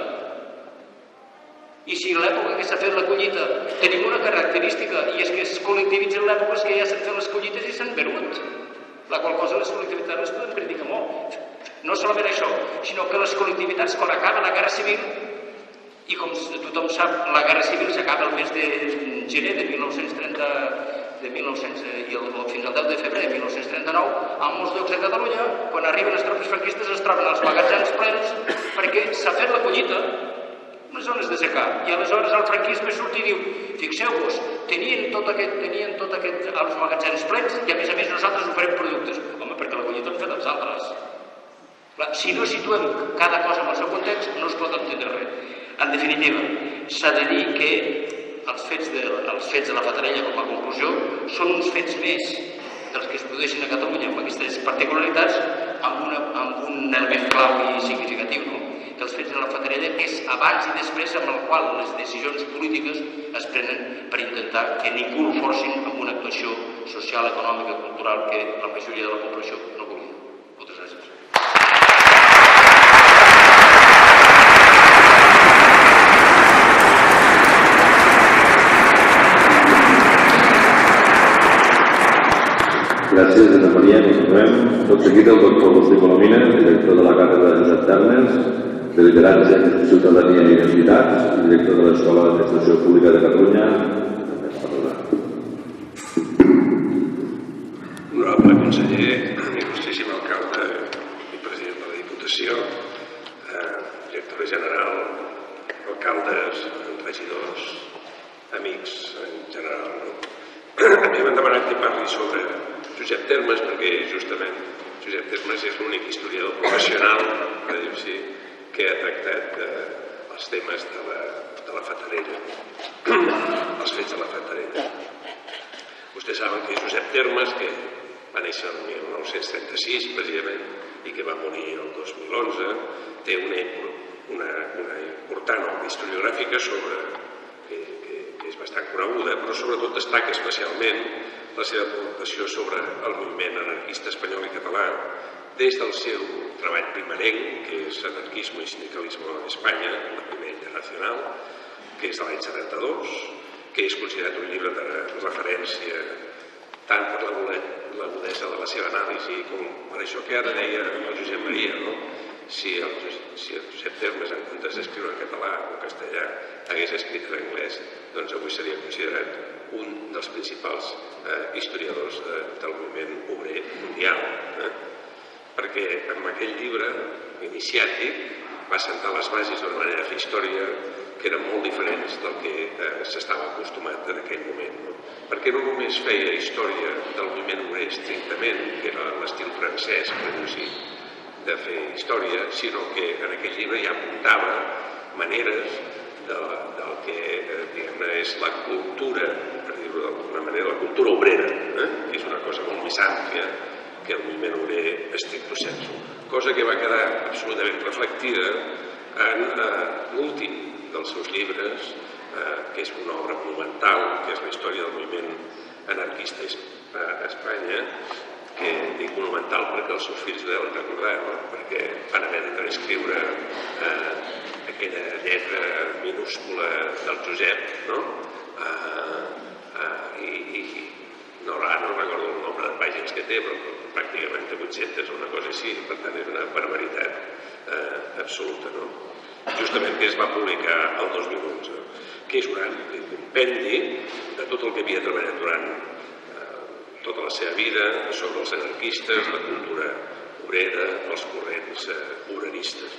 I si l'època que s'ha fet la collita tenim una característica, i és que es col·lectivitzen l'època que ja s'han fet les collites i s'han venut. La qual cosa les col·lectivitats les podem criticar molt. No solament això, sinó que les col·lectivitats, quan acaba la Guerra Civil, i com tothom sap, la Guerra Civil s'acaba el mes de gener de 1930 i fins al 10 de febrer de 1939, a molts llocs de Catalunya, quan arriben les tropes franquistes es troben els magatzems plens perquè s'ha fet la collita, unes zones de secà, i aleshores el franquisme surt i diu, fixeu-vos, tenien tot aquest els magatzems plens i a més nosaltres oferim productes. Home, perquè la collita l'han fet els altres. Si no situem cada cosa en el seu context, no es pot entendre res. En definitiva, s'ha de dir que els fets de la Fatarella, com a conclusió, són uns fets més dels que es produeixen a Catalunya amb aquestes particularitats, amb un element clau i significatiu, que els fets de la Fatarella és abans i després amb el qual les decisions polítiques es prenen per intentar que ningú ho forcin amb una actuació social, econòmica, cultural que la majoria de la població no volia. Moltes gràcies. Gràcies, Josep Maria. Continuem. Tot seguit el doctor Agustí Colomina, director de la càtedra de Josep Termes, de Lideratge, Ciutadania i Identitats, i director de l'Escola d'Administració Pública de Catalunya. Honorable conseller, il·lustríssim alcalde i president de la Diputació, directora general, alcaldes, regidors, amics en general. A mi m'han demanat que parli sobre Josep Termes perquè justament Josep Termes és l'únic historiador professional, per dir-ho així, que ha tractat els temes de la Fatarella, els fets de la Fatarella. Vostès saben que Josep Termes, que va néixer el 1936 precisament i que va morir el 2011, té una important obra historiogràfica que és bastant coneguda, però sobretot destaca especialment la seva aportació sobre el moviment anarquista espanyol i català des del seu treball primerenc, que és Anarquismo i Sindicalismo en Espanya, la primera internacional, que és de l'any 72, que és considerat un llibre de referència tant per l'agudesa de la seva anàlisi com per això que ara deia el Josep Maria, no? Si el Josep Termes, en comptes d'escriure en català o castellà, hagués escrit en anglès, doncs avui seria considerat un dels principals historiadors del moviment obrer mundial. Perquè amb aquell llibre iniciàtic va sentar les bases d'una manera de fer història que eren molt diferents del que s'estava acostumat en aquell moment. Perquè no només feia història del moviment obrer estrictament, que era l'estil francès, per dir-ho així, de fer història, sinó que en aquell llibre ja apuntava maneres del que és la cultura, per dir-ho d'alguna manera, la cultura obrera, que és una cosa molt més àmplia que el moviment obrer estricto sensu. Cosa que va quedar absolutament reflectida en l'últim dels seus llibres, que és una obra monumental, que és la història del moviment anarquista a Espanya, que dic monumental perquè els seus fills ho deuen recordar, perquè van haver de transcriure aquella lletra minúscula del Josep, i no recordo el nombre de pàgines que té, però pràcticament té 800 o una cosa així, per tant és una barbaritat absoluta. Justament que es va publicar el 2011, que és un ampli compendi de tot el que havia treballat durant tota la seva vida sobre els anarquistes, la cultura obrera, els corrents obreristes.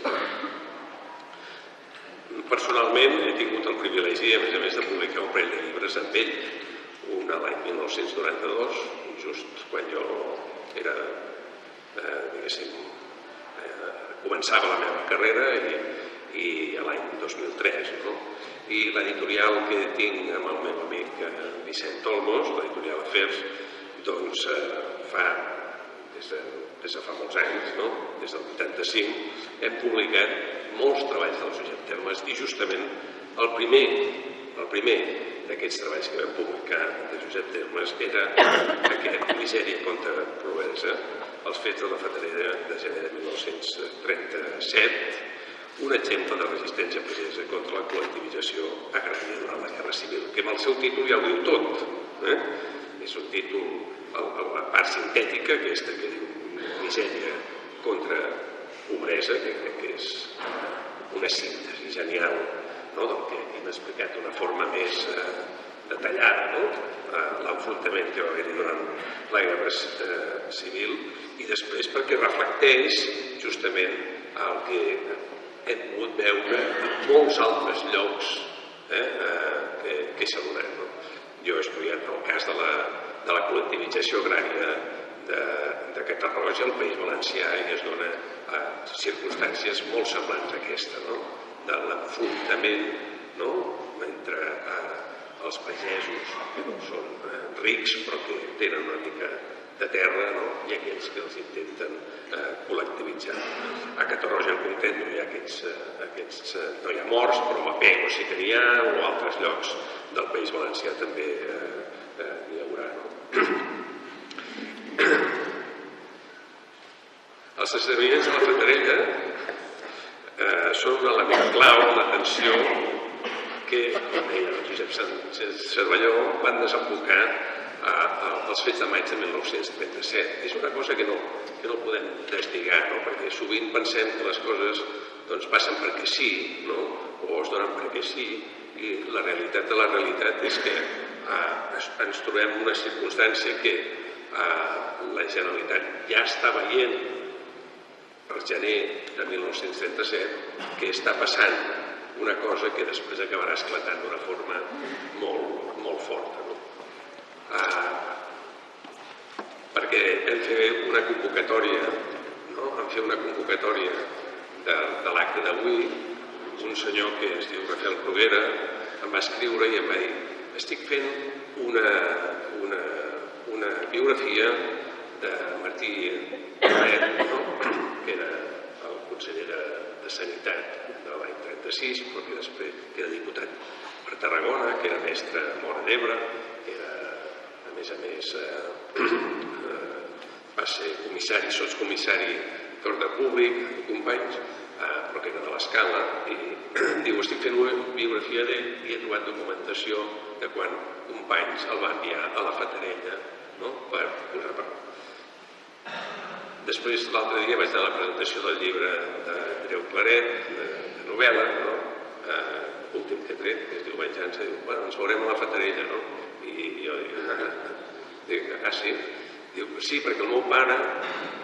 Personalment he tingut el privilegi, a més de publicar un parell de llibres amb ell, un a l'any 1992, just quan jo era, diguéssim, començava la meva carrera, i a l'any 2003. I l'editorial que tinc amb el meu amic Vicent Olmos, l'editorial Afers, doncs des de fa molts anys, des del 85, hem publicat molts treballs del Josep Termes i justament el primer d'aquests treballs que vam publicar de Josep Termes era aquest Misèria contra pobresa, els fets de la Fatarella de gener de 1937, un exemple de resistència pagesa contra la col·lectivització agrària durant la Guerra Civil, que amb el seu títol ja ho diu tot. És un títol, la part sintètica, aquesta que diu Misèria contra pobresa, que crec que és una síntesi genial del que hem explicat d'una forma més detallada, l'enfrontament que va haver-hi durant la Guerra Civil, i després perquè reflecteix justament el que hem pogut veure en molts altres llocs que s'ha donat. Jo he estudiat el cas de la col·lectivització agrària de Catarroja al País Valencià i es dona a circumstàncies molt semblants a aquesta, de l'enfrontament entre els pagesos que no són rics però que tenen una mica de terra i aquells que els intenten col·lectivitzar. A Catarroja en concret no hi ha aquests, no hi ha morts, però a Pego sí que n'hi ha, o a altres llocs del País Valencià també n'hi haurà. Els esdeveniments de la Fatarella són un element clau en l'atenció que, com deia el Josep Sánchez Cervelló, van desembocar els fets de maig de 1937. És una cosa que no podem deslligar, perquè sovint pensem que les coses passen perquè sí, o es donen perquè sí, i la realitat de la realitat és que ens trobem una circumstància que la Generalitat ja està veient per gener de 1937 que està passant una cosa que després acabarà esclatant d'una forma molt forta. Perquè vam fer una convocatòria, de l'acte d'avui, un senyor que es diu Rafael Bruguera em va escriure i em va dir: estic fent una biografia de Martí Lloret, que era el conseller de Sanitat de l'any 36, però que després era diputat per Tarragona, que era mestre a Móra d'Ebre, que era, a més, va ser comissari, sotscomissari d'ordre públic, companys, però que era de l'Escala, i diu: estic fent una biografia d'ell i he trobat documentació de quan companys el va enviar a la Fatarella per posar per... Després, l'altre dia, vaig anar a la presentació del llibre d'Andreu Claret, de novel·la, l'últim que he tret, que es diu Venjança, diu: bueno, ens veurem a la Fatarella, no? I jo dic: ah, sí? Diu: sí, perquè el meu pare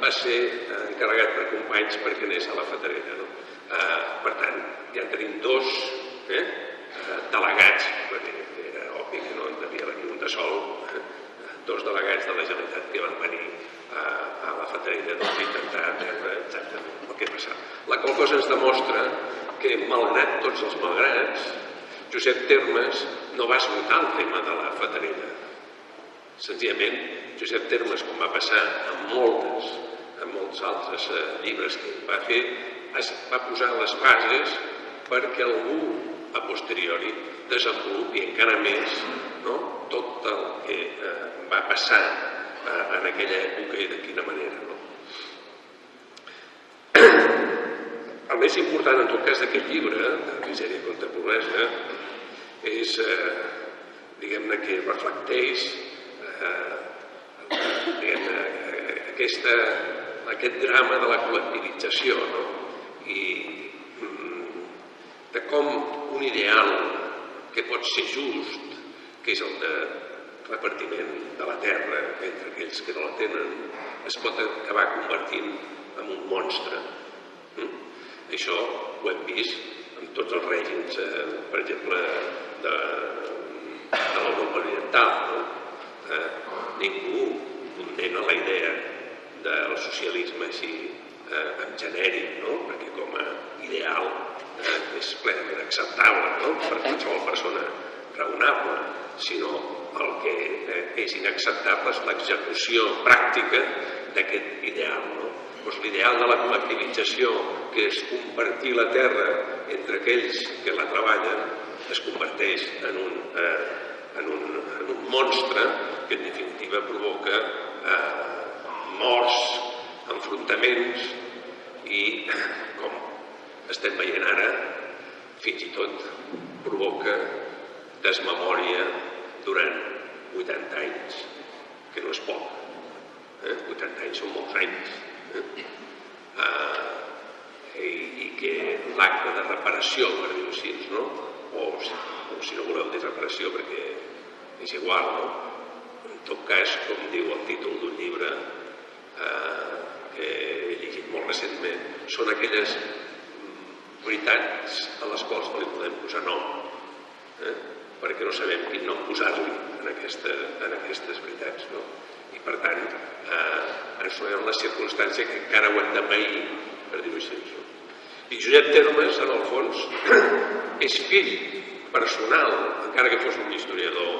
va ser encarregat per companys perquè anés a la Fatarella, no? Per tant, ja en tenim dos delegats, perquè era obvi que no en devia venir un de sol, dos delegats de la Generalitat que van venir a la Fatarella a intentar veure exactament el que passava. La qual cosa ens demostra que, malgrat tots els malgrats, Josep Termes no va esgotar el tema de la Fatarella. Senzillament, Josep Termes, com va passar en molts altres llibres que va fer, va posar les bases perquè algú a posteriori desenvolupi encara més tot el que va passar en aquella època i de quina manera. El més important, en tot cas, d'aquest llibre, de Misèria contra Pobresa, és, diguem-ne, que reflecteix aquest drama de la col·lectivització i de com un ideal que pot ser just, que és el de repartiment de la terra entre aquells que no la tenen, es pot acabar convertint en un monstre. Això ho hem vist en tots els règims, per exemple, de l'Europa oriental. Ningú condena la idea del socialisme així en genèric, perquè com a ideal és plenament acceptable per qualsevol persona raonable, sinó el que és inacceptable és l'execució pràctica d'aquest ideal. L'ideal de la col·lectivització, que és compartir la terra entre aquells que la treballen, es converteix en un monstre que en definitiva provoca morts, enfrontaments i, com estem veient ara, fins i tot provoca desmemòria durant 80 anys, que no és poc. 80 anys són molts anys. I que l'acte de reparació, per dir-ho així, o si no voleu dir reparació perquè és igual, en tot cas, com diu el títol d'un llibre que he llegit molt recentment, són aquelles veritats a les quals no li podem posar nom, perquè no sabem quin nom posar-li en aquestes veritats. I per tant ens trobem en la circumstància que encara ho hem de pair, per dir-ho així. I Josep Termes, en el fons, és fill personal, encara que fos un historiador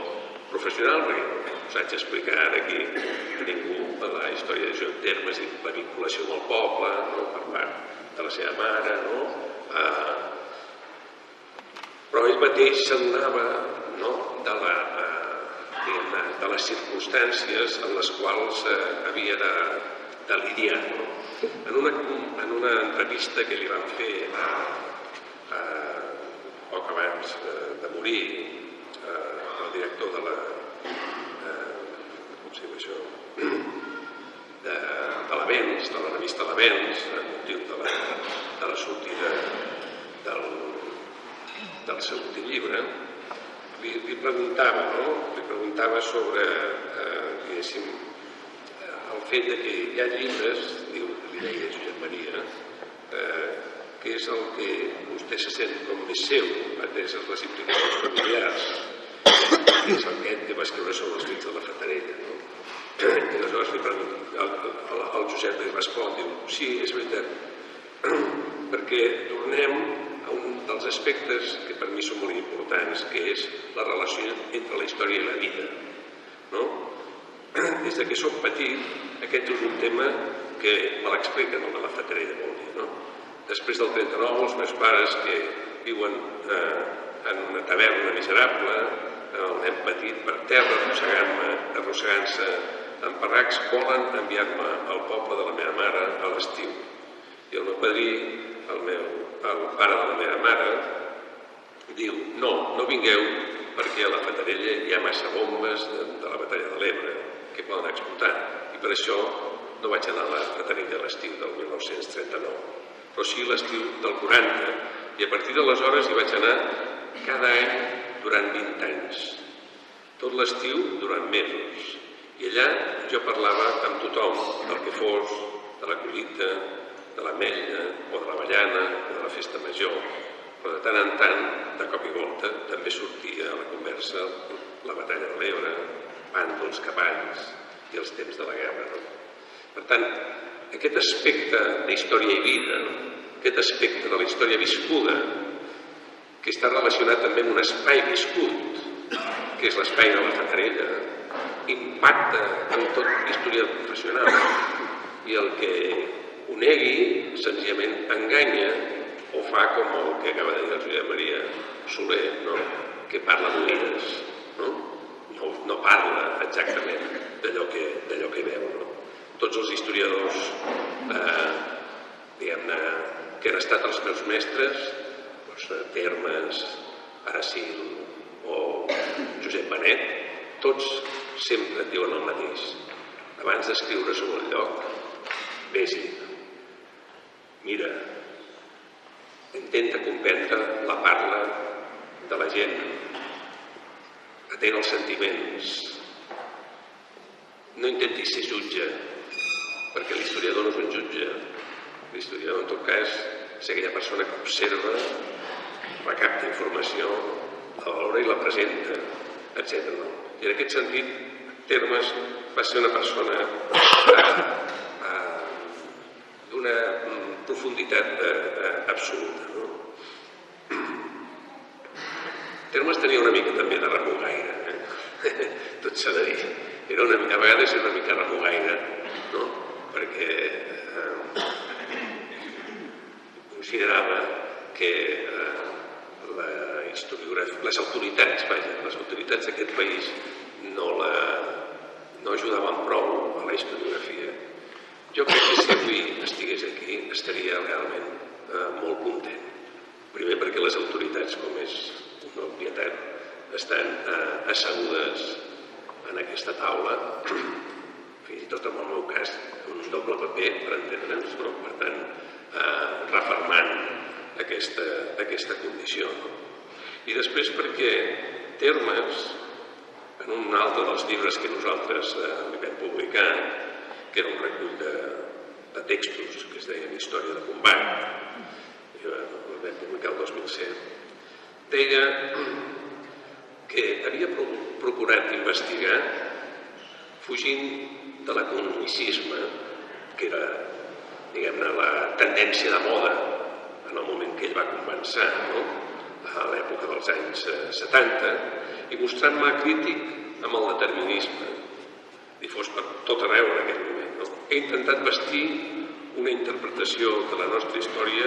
professional, perquè us haig d'explicar ara aquí a ningú la història de Josep Termes i la vinculació amb el poble, per part de la seva mare, però ell mateix s'adonava de les circumstàncies en les quals havia de lidiar. En una entrevista que li van fer poc abans de morir el director de la l'Avenç, de la revista l'Avenç, amb motiu de la sortida del seu últim llibre, li preguntava sobre, diguéssim, el fet que hi ha llibres, li deia Josep Maria, que és el que vostè se sent com més seu, ateses les implicacions familiars, que és aquest que va escriure sobre els fets de la Fatarella. I aleshores el Josep li respon, diu, sí, és veritat, perquè tornem a un dels aspectes que per mi són molt importants, que és la relació entre la història i la vida. Des que soc petit, aquest és un tema que me l'expliquen, el de la Fatarella, vol dir. Després del 39, els meus pares, que viuen en una taverna miserable, el nen petit per terra, arrossegant-se en parracs, volen enviar-me al poble de la meva mare a l'estiu. I el meu padrí, el pare de la meva mare, diu, no vingueu perquè a la Fatarella hi ha massa bombes de la batalla de l'Ebre que poden explotar. I per això no vaig anar a la Fatarella a l'estiu del 1939, però sí l'estiu del 40. I a partir d'aleshores hi vaig anar cada any durant 20 anys. Tot l'estiu durant mesos. I allà jo parlava amb tothom del que fos, de la collita, de l'ametlla, o de l'avellana, o de la festa major. Però de tant en tant, de cop i volta, també sortia a la conversa la batalla de l'Ebre, bàndols, cavalls i els temps de la guerra. Per tant, aquest aspecte d'història i vida, aquest aspecte de la història viscuda, que està relacionat també amb un espai viscut, que és l'espai de la Fatarella, impacta en tot l'historiador professional. I el que ho negui, senzillament enganya o fa com el que acaba de dir el Josep Maria Soler, que parla d'oïdes, no parla exactament d'allò que veu. Tots els historiadors diguem-ne que han estat els meus mestres, Termes, Aracil o Josep Benet, tots sempre et diuen el mateix. Abans d'escriure sobre el lloc, vés-hi, mira, intenta comprendre la parla de la gent, atén els sentiments, no intentis ser jutge, perquè l'historiador no és un jutge. L'historiador, en tot cas, és aquella persona que observa, recapta informació, la valora i la presenta, etc. I en aquest sentit, Termes va ser una persona d'una profunditat absoluta. Termes tenia una mica també de remugaire, tot s'ha de dir. A vegades era una mica remugaire, perquè considerava que les autoritats d'aquest país no ajudaven prou a la historiografia. Jo crec que si avui estigués aquí estaria realment molt content. Primer perquè les autoritats, com és una obvietat, estan assegudes en aquesta taula, fins i tot en el meu cas, un doble paper, per entendre'ns, per tant, refermant aquesta condició. I després perquè Termes, en un altre dels llibres que nosaltres li vam publicar, que era un recull de textos que es deien Història de combat, el vam publicar el 2007, deia que havia procurat investigar fugint de l'economicisme, que era, diguem-ne, la tendència de moda en el moment que ell va començar, a l'època dels anys 70, i mostrant-me crític amb el determinisme, difós per tot arreu en aquell moment. He intentat vestir una interpretació de la nostra història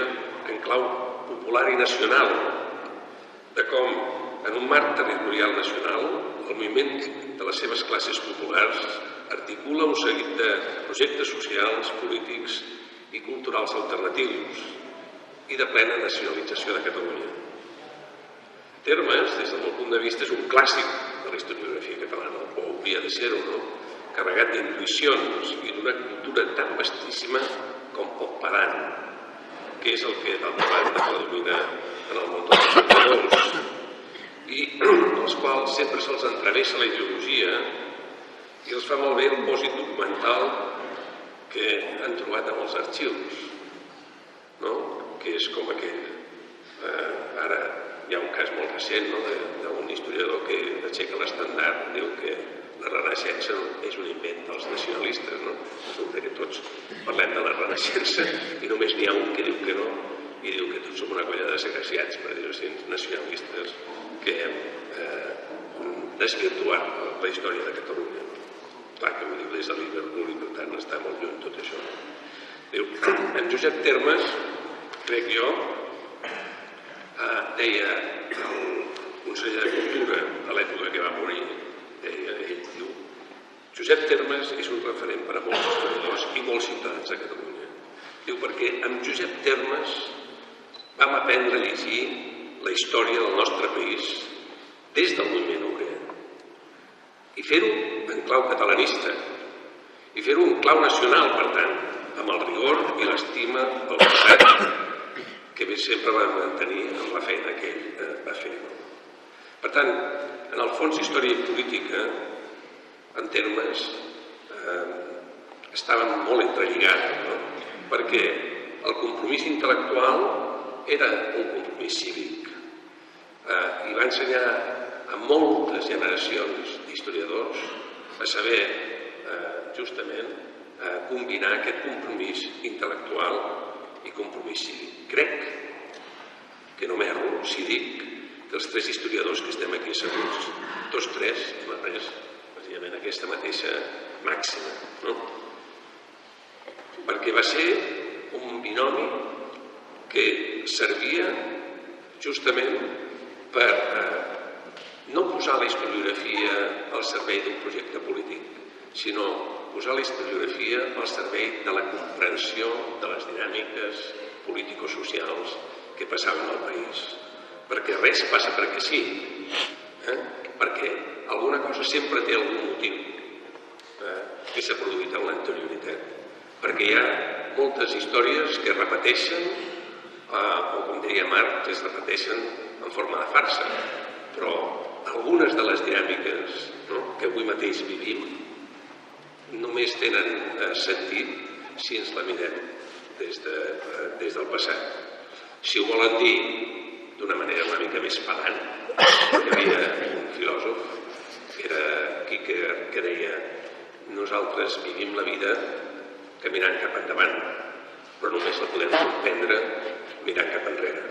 en clau popular i nacional, de com, en un marc territorial nacional, el moviment de les seves classes populars articula un seguit de projectes socials, polítics i culturals alternatius i de plena nacionalització de Catalunya. Termes, des del meu punt de vista, és un clàssic de la historiografia catalana, o hauria de ser-ho, carregat d'intuïcions i d'una cultura tan vastíssima com poc pedant, que és el que d'altra banda predomina en el món dels historiadors, i als quals sempre se'ls entravessa la ideologia i els fa malbé el pòsit documental que han trobat en els arxius, que és com aquell. Ara hi ha un cas molt recent d'un historiador que aixeca l'estandard, diu que la Renaixença és un invent dels nacionalistes. Resulta que tots parlem de la Renaixença i només n'hi ha un que diu que no, i diu que tots som una colla de desgraciats, per dir-ho així, nacionalistes, que hem desvirtuat la història de Catalunya. Clar que ho diu des de Liverpool i per tant està molt lluny tot això. Diu, en Josep Termes, crec jo, deia el conseller de Cultura a l'època que va morir, ell diu, Josep Termes és un referent per a molts historiadors i molts ciutadans de Catalunya. Diu, perquè amb Josep Termes vam aprendre a llegir la història del nostre país des del moviment obrer i fer-ho en clau catalanista i fer-ho en clau nacional, per tant, amb el rigor i l'estima del passat que sempre va mantenir amb la feina que ell va fer. Per tant, en el fons, història i política, en Termes, estaven molt entrelligats, perquè el compromís intel·lectual era un compromís cívic i va ensenyar a moltes generacions d'historiadors a saber, justament, combinar aquest compromís intel·lectual i compromís cívic. Crec que no m'erro si dic que els tres historiadors que estem aquí asseguts, tots tres, hem après precisament aquesta mateixa màxima, perquè va ser un binomi que servia justament per no posar la historiografia al servei d'un projecte polític, sinó posar la historiografia al servei de la comprensió de les dinàmiques político-socials que passaven al país. Perquè res passa perquè sí, perquè alguna cosa sempre té algun motiu que s'ha produït en l'anterioritat, perquè hi ha moltes històries que es repeteixen, o com diria Marx, es repeteixen en forma de farsa, però algunes de les dinàmiques que avui mateix vivim només tenen sentit si ens la mirem des del passat. Si ho volen dir d'una manera una mica més pedant, hi havia un filòsof, que era Kierkegaard, que deia: nosaltres vivim la vida caminant cap endavant, però només la podem comprendre mirant cap enrere.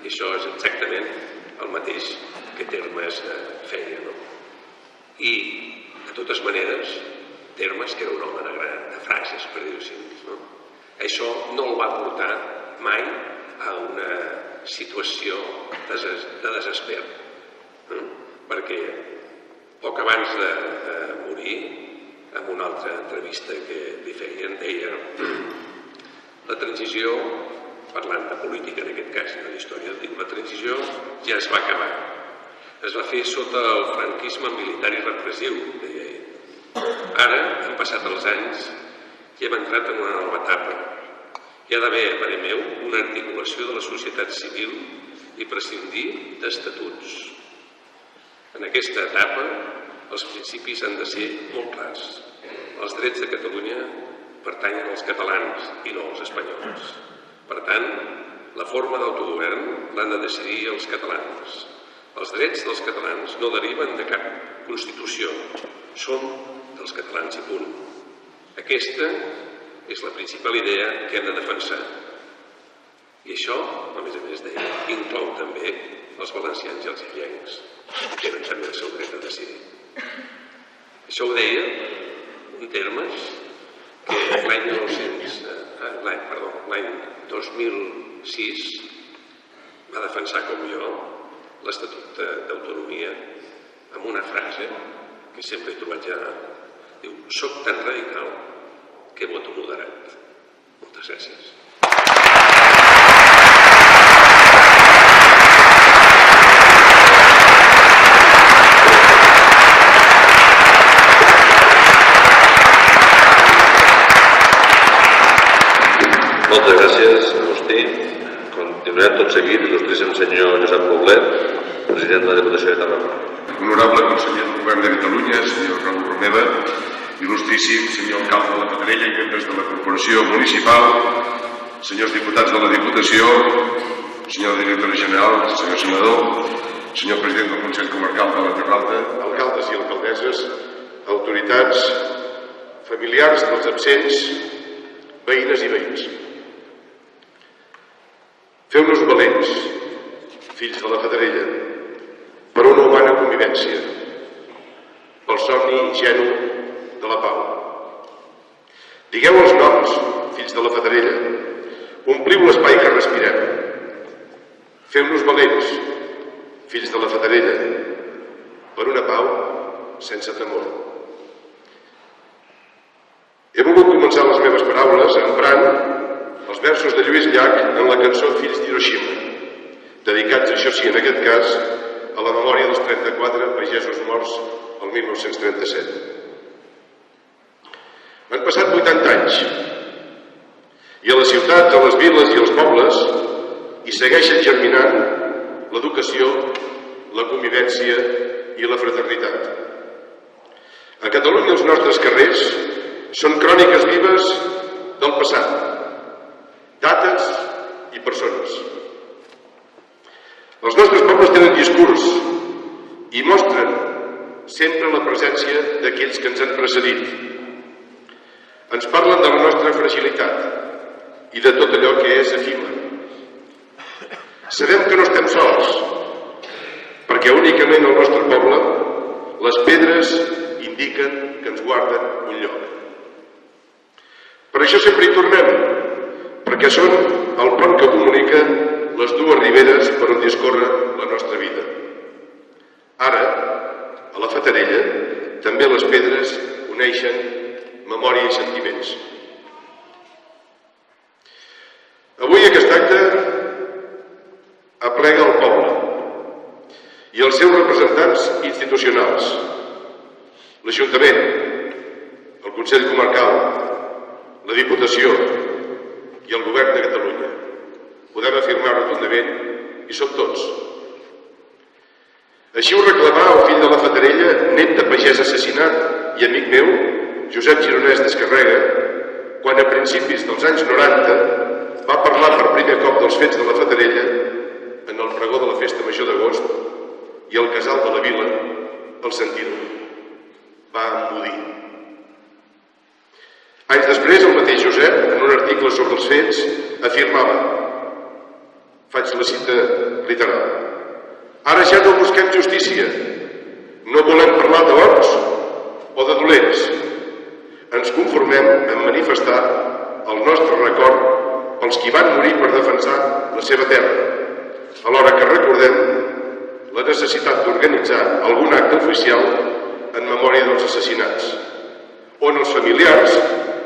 I això és exactament el mateix que Termes feia, no? I, de totes maneres, Termes, que era un home de frases, per dir-ho així, no? Això no el va portar mai a una situació de desesper, perquè poc abans de morir, en una altra entrevista que li feien, deia: la transició, parlant de política en aquest cas, no d'història, la transició ja es va acabar. Es va fer sota el franquisme militar i repressiu, deia ell. Ara han passat els anys i hem entrat en una nova etapa. Hi ha d'haver, a parer meu, una articulació de la societat civil i prescindir d'estatuts. En aquesta etapa, els principis han de ser molt clars. Els drets de Catalunya pertanyen als catalans i no als espanyols. Per tant, la forma d'autogovern l'han de decidir els catalans. Els drets dels catalans no deriven de cap Constitució, són dels catalans i punt. Aquesta és la principal idea que hem de defensar. I això, a més deia, inclou també els valencians i els illencs, que tenen també el seu dret a decidir. Això ho deia un Termes que l'any 2006 va defensar com jo l'Estatut d'Autonomia amb una frase que sempre he trobat ja, diu: soc tan radical que voto moderat. Moltes gràcies. Moltes gràcies, Agustí. Continuarem tot seguit, il·lustríssim senyor Josep Poblet, president de la Diputació de Tarragona. Honorable conseller del Govern de Catalunya, senyor Raúl Romeva, il·lustríssim senyor alcalde de la Fatarella i membres de la Corporació Municipal, senyors diputats de la Diputació, senyor director general, senyor senador, senyor president del Consell Comarcal de la Terra Alta, alcaldes i alcaldesses, autoritats, familiars dels absents, veïnes i veïns. Feu-nos valents, fills de la Fatarella, per una humana convivència, pel somni ingenu de la pau. Digueu els noms, fills de la Fatarella, ompliu l'espai que respirem. Feu-nos valents, fills de la Fatarella, per una pau sense temor. He volgut començar les meves paraules emprant els versos de Lluís Llach en la cançó Fills d'Hiroshima, dedicats, això sí, en aquest cas, a la memòria dels 34 pagesos morts el 1937. Han passat 80 anys i a les ciutats, a les viles i als pobles hi segueixen germinant l'educació, la convivència i la fraternitat. A Catalunya els nostres carrers són cròniques vives del passat, dates i persones. Els nostres pobles tenen discurs i mostren sempre la presència d'aquells que ens han precedit. Ens parlen de la nostra fragilitat i de tot allò que és efímer. Sabem que no estem sols, perquè únicament al nostre poble les pedres indiquen que ens guarden un lloc. Per això sempre hi tornem, perquè són el pont que comunica comunica les dues riberes per on discorre la nostra vida. Ara, a la Fatarella, també les pedres uneixen memòria i sentiments. Avui aquest acte aplega el poble i els seus representants institucionals, l'Ajuntament, el Consell Comarcal, la Diputació i el Govern de Catalunya. Podem afirmar rotundament, i som tots. Així ho reclamà el fill de la Fatarella, net de pagès assassinat i amic meu, Josep Gironès d'Escarrega, quan a principis dels anys 90 va parlar per primer cop dels fets de la Fatarella en el pregó de la Festa Major d'agost i el casal de la Vila, el sentir-ho. Va emmudir. Anys després, el mateix Josep, en un article sobre els fets, afirmava, faig la cita literal, ara ja no busquem justícia, no volem parlar d'horts o de dolents, ens conformem en manifestar el nostre record pels qui van morir per defensar la seva terra, alhora que recordem la necessitat d'organitzar algun acte oficial en memòria dels assassinats, on els familiars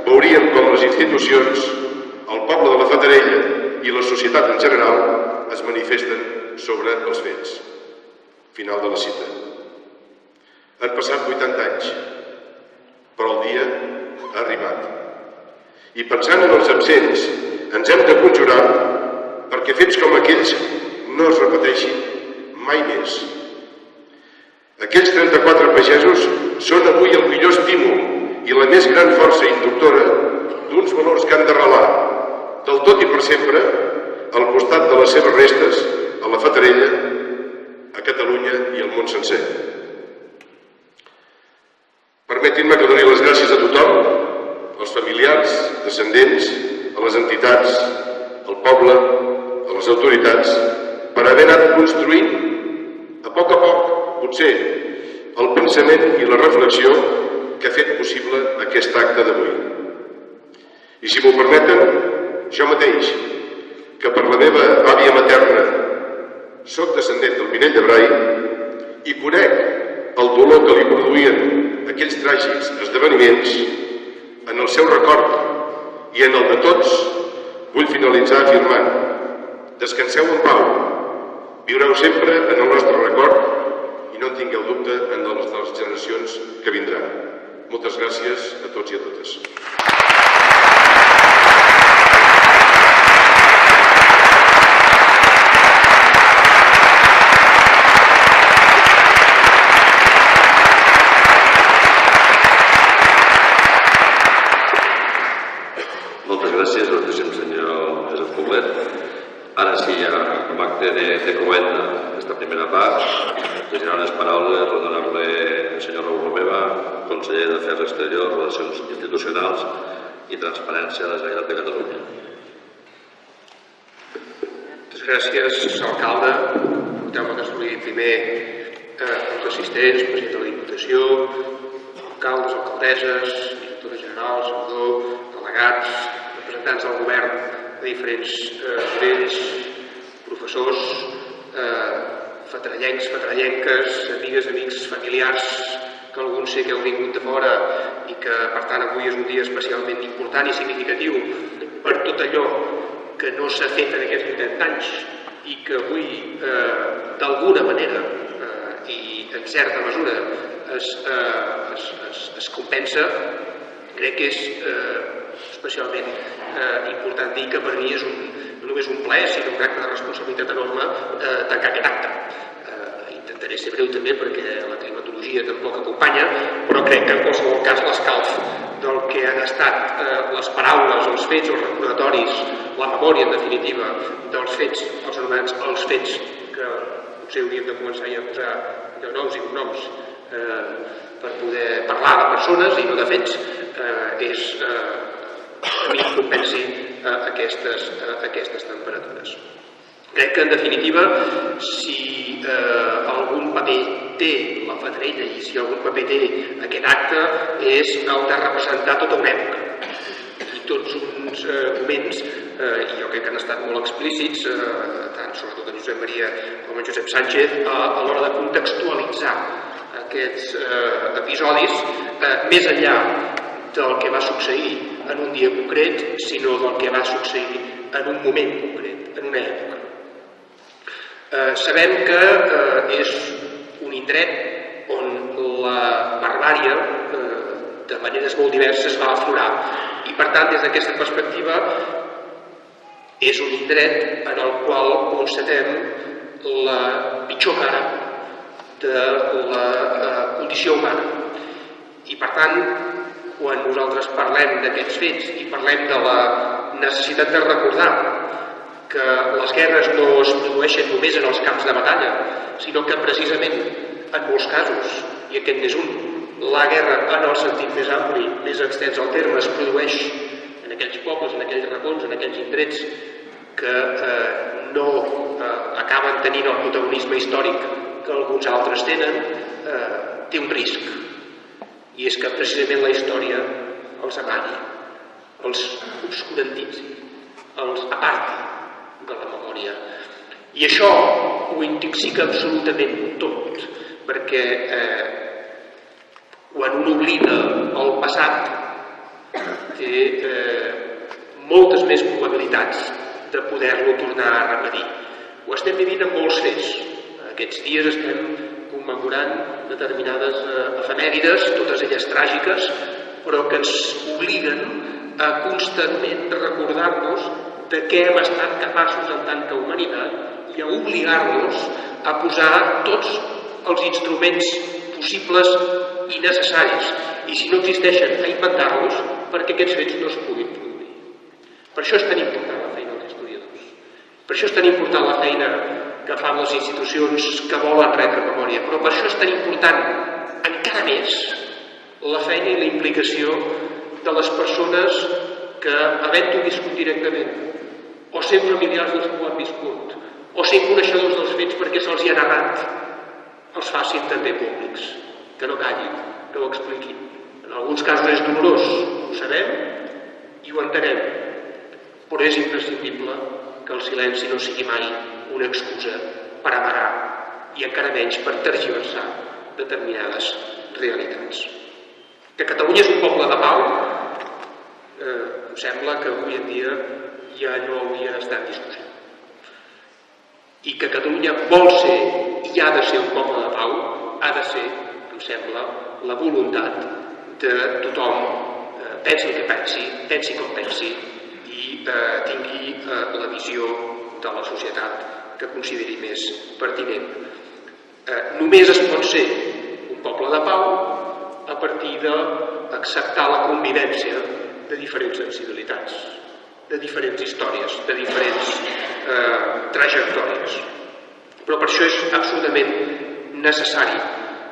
veurien com les institucions, el poble de la Fatarella i la societat en general es manifesten sobre els fets. Final de la cita. Han passat 80 anys, però el dia ha arribat. I pensant en els absents, ens hem de conjurar perquè fets com aquells no es repeteixin mai més. Aquells 34 pagesos són avui el millor estímul i la més gran força inductora d'uns valors que han d'arrelar del tot i per sempre al costat de les seves restes a la Fatarella, a Catalunya i al món sencer. Permetin-me que doni les gràcies a tothom, als familiars, descendents, a les entitats, al poble, a les autoritats, per haver anat construint, a poc, potser, el pensament i la reflexió que ha fet possible aquest acte d'avui. I si m'ho permeten, jo mateix, que per la meva àvia materna soc descendent del Pinell de Brai i conec el dolor que li produïen aquells tràgics esdeveniments, en el seu record i en el de tots, vull finalitzar afirmant: descanseu en pau, viureu sempre en el nostre record i no en tingueu dubte en les de les generacions que vindran. Moltes gràcies a tots i a totes. Moltes gràcies, il·lustríssim senyor Josep Poblet. Ara sí, ja com a acte de cloenda d'esta primera part, dirigirà les paraules l'honorable senyor Raül Romeva, conseller d'Afers Exteriors, Relacions Institucionals i Transparència de la Generalitat de Catalunya. Moltes gràcies, alcalde. Permeteu-me que saludi primer els assistents, president de la Diputació, alcaldes, alcaldesses, directores generals, senador, delegats, representants del govern de diferents nivells, professors, fatarellencs, fatarellenques, amigues, amics, familiars, que alguns sé que heu vingut de fora i que, per tant, avui és un dia especialment important i significatiu per tot allò que no s'ha fet en aquests 80 anys i que avui, d'alguna manera i en certa mesura, es compensa. Crec que és especialment important dir que per mi és no només un plaer, sinó un acte de responsabilitat enorme tancar aquest acte. Intentaré ser breu també perquè la climatologia tampoc acompanya, però crec que en qualsevol cas l'escalf del que han estat les paraules, els fets, els recordatoris, la memòria en definitiva dels fets, els anomenats els fets, que potser hauríem de començar ja a posar noms i cognoms per poder parlar de persones i no de fets, és a mi compensi aquestes temperatures. Crec que, en definitiva, si algun paper té la Fatarella i si algun paper té aquest acte, és el de representar tota una època i tots uns moments i jo crec que han estat molt explícits, tant sobretot en Josep Maria com en Josep Sánchez, a l'hora de contextualitzar aquests episodis més enllà del que va succeir en un dia concret, sinó del que va succeir en un moment concret, en una època. Sabem que és un indret on la barbàrie de maneres molt diverses va aflorar i per tant des d'aquesta perspectiva és un indret en el qual constatem la pitjor cara de la condició humana i per tant quan nosaltres parlem d'aquests fets i parlem de la necessitat de recordar que les guerres no es produeixen només en els camps de batalla, sinó que precisament en molts casos, i aquest n'és un, la guerra en el sentit més ampli, més extens del terme, es produeix en aquells pobles, en aquells racons, en aquells indrets que no acaben tenint el protagonisme històric que alguns altres tenen, té un risc. I és que precisament la història els amagui, els obscurantitzi, els aparti de la memòria. I això ho intoxica absolutament tot, perquè quan un oblida el passat té moltes més probabilitats de poder-lo tornar a repetir. Ho estem vivint en molts fets. Aquests dies estem commemorant determinades efemèrides, totes elles tràgiques, però que ens obliguen a constantment recordar-nos de què hem estat capaços en tant que humanitat i a obligar-nos a posar tots els instruments possibles i necessaris, i si no existeixen, a inventar-los perquè aquests fets no es puguin produir. Per això és tan important la feina dels historiadors. Per això és tan important la feina que fan les institucions que volen retre memòria, però per això és tan important encara més la feina i la implicació de les persones que, havent-ho viscut directament, o sent familiars dels que ho han viscut, o sent coneixedors dels fets perquè se'ls hi ha narrat, els facin també públics, que no callin, que ho expliquin. En alguns casos és dolorós, ho sabem i ho entenem, però és imprescindible que el silenci no sigui mai una excusa per amagar i encara menys per tergiversar determinades realitats. Que Catalunya és un poble de pau, em sembla que avui en dia ja no hauria d'estar en discussió. I que Catalunya vol ser i ha de ser un poble de pau, ha de ser, em sembla, la voluntat de tothom, pensi el que pensi, pensi com pensi i tingui la visió de la societat que consideri més pertinent. Només es pot ser un poble de pau a partir d'acceptar la convivència de diferents sensibilitats, de diferents històries, de diferents trajectòries. Però per això és absolutament necessari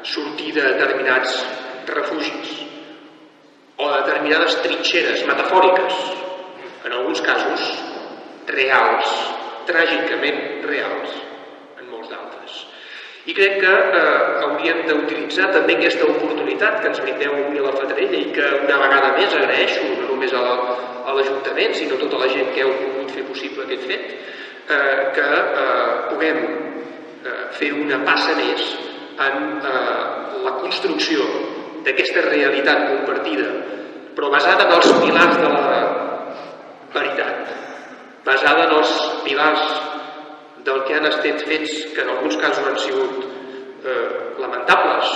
sortir de determinats refugis o de determinades trinxeres metafòriques, en alguns casos reals, tràgicament reals, en molts d'altres. I crec que hauríem d'utilitzar també aquesta oportunitat que ens brindeu avui a la Fatarella i que una vegada més agraeixo no només a l'Ajuntament, sinó a tota la gent que heu pogut fer possible aquest fet, que puguem fer una passa més en la construcció d'aquesta realitat compartida, però basada en els pilars de la veritat, basada en els pilars del que han estat fets, que en alguns casos han sigut lamentables,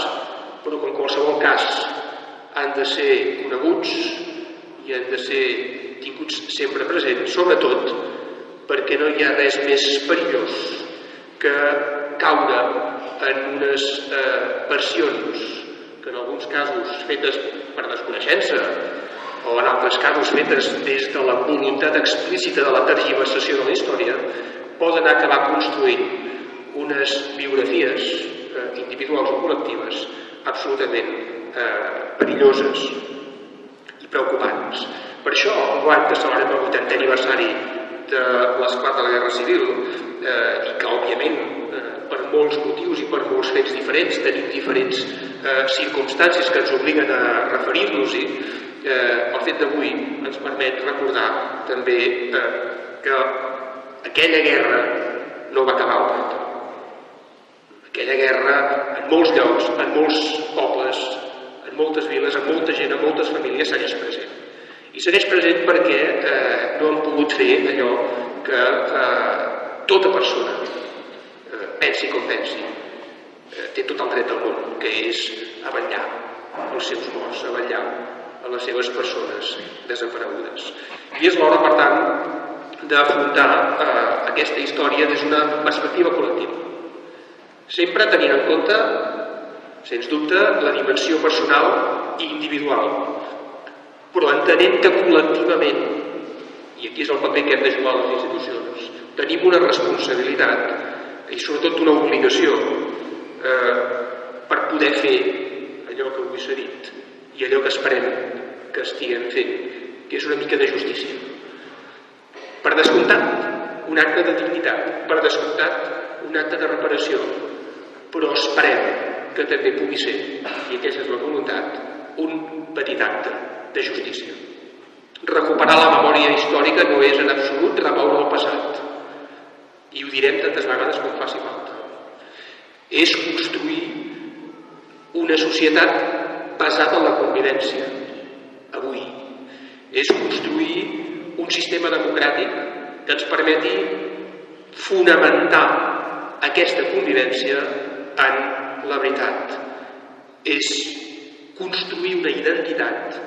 però que en qualsevol cas han de ser coneguts i han de ser tinguts sempre presents, sobretot perquè no hi ha res més perillós que caure en unes versions que en alguns casos fetes per desconeixença o en altres casos fetes des de la voluntat explícita de la tergiversació de la història poden acabar construint unes biografies individuals o col·lectives absolutament perilloses i preocupants. Per això, enguany que celebrem el 80è aniversari de l'esclat de la Guerra Civil i que, òbviament, per molts motius i per molts fets diferents tenim diferents circumstàncies que ens obliguen a referir-nos-hi, el fet d'avui ens permet recordar també que aquella guerra no va acabar al 30. Aquella guerra en molts llocs, en molts pobles, en moltes viles, en molta gent, en moltes famílies segueix present. I segueix present perquè no han pogut fer allò que tota persona, pensi com pensi, té tot el dret del món, que és a vetllar els seus morts, a vetllar a les seves persones desaparegudes. I és l'hora, per tant, d'afrontar aquesta història des d'una perspectiva col·lectiva. Sempre tenint en compte, sens dubte, la dimensió personal i individual, però entenent que col·lectivament, i aquí és el paper que hem de jugar a les institucions, tenim una responsabilitat i sobretot una obligació per poder fer allò que avui s'ha dit i allò que esperem que estiguem fent, que és una mica de justícia. Per descomptat, un acte de dignitat, per descomptat, un acte de reparació, però esperem que també pugui ser, i aquesta és la voluntat, un petit acte de justícia. Recuperar la memòria històrica no és en absolut remoure el passat, i ho direm tantes vegades com faci falta. És construir una societat basada en la convivència, avui. És construir un sistema democràtic que ens permeti fonamentar aquesta convivència en la veritat. És construir una identitat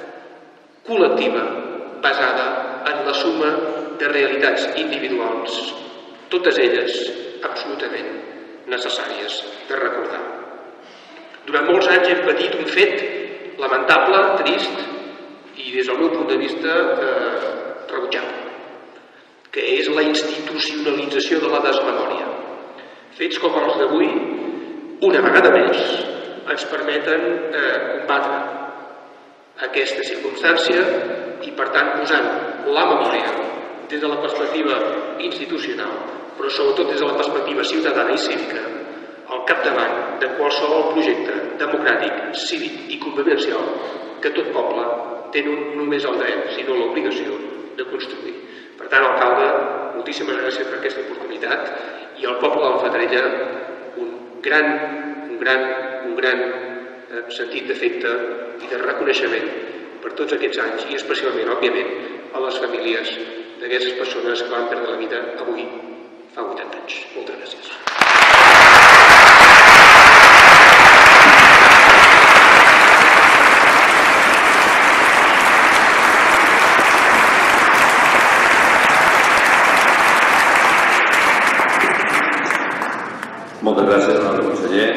col·lectiva basada en la suma de realitats individuals, totes elles absolutament necessàries de recordar. Durant molts anys hem patit un fet lamentable, trist i des del meu punt de vista rebutjable, que és la institucionalització de la desmemòria. Fets com els d'avui, una vegada més, ens permeten combatre aquesta circumstància i, per tant, posant la memòria des de la perspectiva institucional, però sobretot des de la perspectiva ciutadana i cívica, al capdavant de qualsevol projecte democràtic, cívic i convivencial que tot poble té no només el dret, sinó l'obligació de construir. Per tant, alcalde, moltíssimes gràcies per aquesta oportunitat i al poble de la Fatarella un gran sentit d'afecte i de reconeixement per tots aquests anys i especialment, òbviament, a les famílies d'aquestes persones que van perdre la vida avui, fa 80 anys. Moltes gràcies. Moltes gràcies, honorable conseller.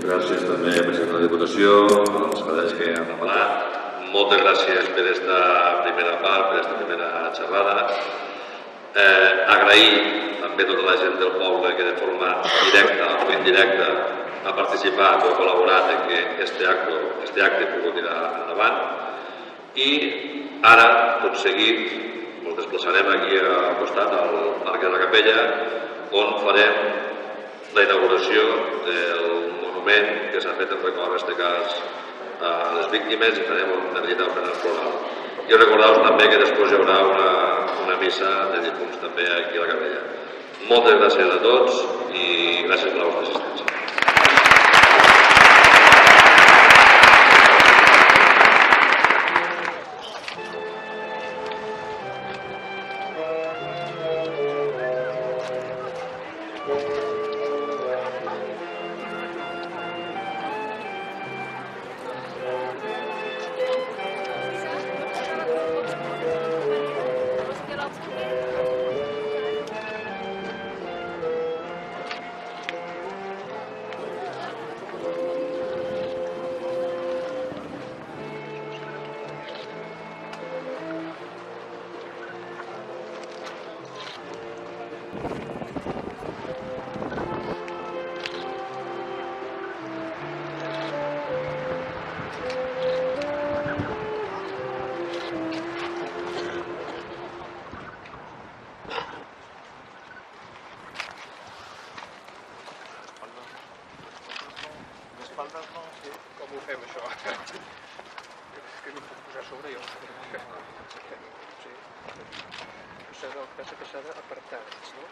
Gràcies també al president de la Diputació, als secretaris que han demanat. Moltes gràcies per aquesta primera part, per aquesta primera xerrada. Agrair també a tota la gent del poble que de forma directa o indirecta ha participat o ha col·laborat en que este acte pugui tirar endavant. I ara, tot seguit, ens desplaçarem aquí al costat, al Parc de la Capella, on farem la inauguració del monument que s'ha fet en record, en aquest cas, a les víctimes, i farem una visita al penal floral. I recordeu-vos també que després hi haurà una missa de difunts també aquí a la Capella. Moltes gràcies a tots i gràcies per la vostra assistència. Com ho fem, això? que m'hi puc posar sobre jo. Sí. El que passa que s'ha d'apartar, no?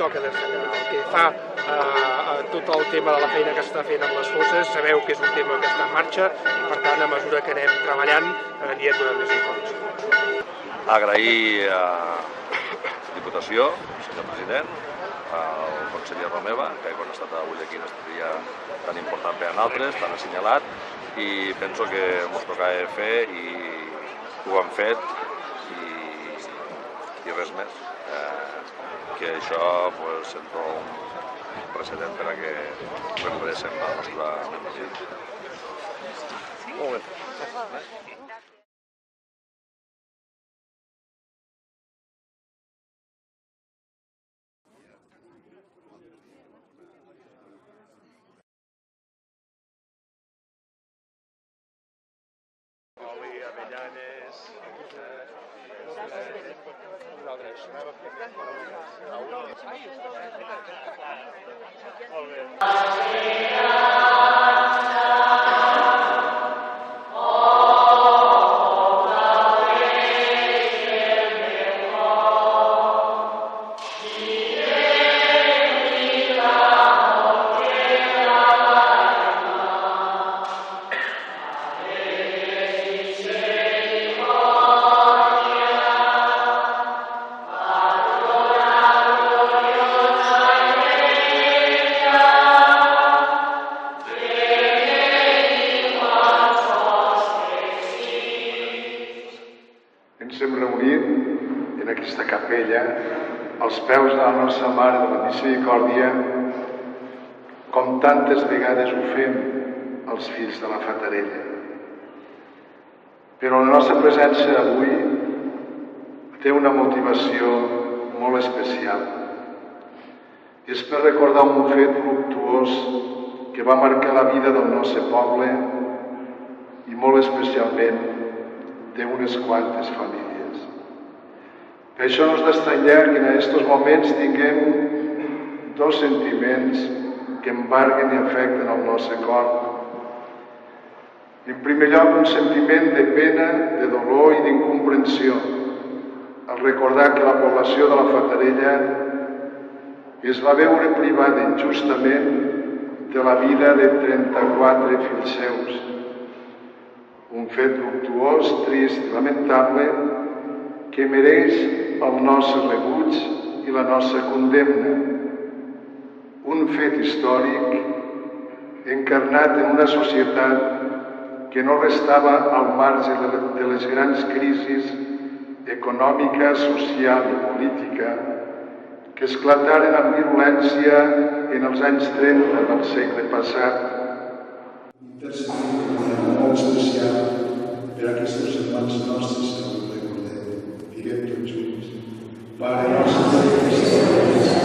toca destacar. El que fa a tot el tema de la feina que s'està fent amb les fosses, sabeu que és un tema que està en marxa i, per tant, a mesura que anem treballant, anirem donant més informació. Agrair a la Diputació, senyor president, al conseller Romeva, que quan ha estat avui aquí en aquest dia tan important per a nosaltres, tan assenyalat, i penso que ens tocava fer i ho hem fet i res més. Que això sento un precedent per a que recuperéssim la nostra memòria. Molt bé. Oli, avellanes... Amen. Fatarella, als peus de la Nostra Mare de la Misericòrdia, com tantes vegades ho fem els fills de la Fatarella. Però la nostra presència avui té una motivació molt especial. I és per recordar un fet luctuós que va marcar la vida del nostre poble i molt especialment d'unes quantes famílies. Per això no és d'estranyar que en aquests moments tinguem dos sentiments que embarguen i afecten el nostre cor. En primer lloc, un sentiment de pena, de dolor i d'incomprensió al recordar que la població de la Fatarella es va veure privada injustament de la vida de 34 fills seus. Un fet luctuós, trist i lamentable que mereix el nostre rebuig i la nostra condemna. Un fet històric encarnat en una societat que no restava al marge de les grans crisis econòmica, social i política que esclataren amb virulència en els anys 30 del segle passat. Molt especial per a aquests germans nostres que avui recordem. Diguem tots junts. Pare nostre que estàs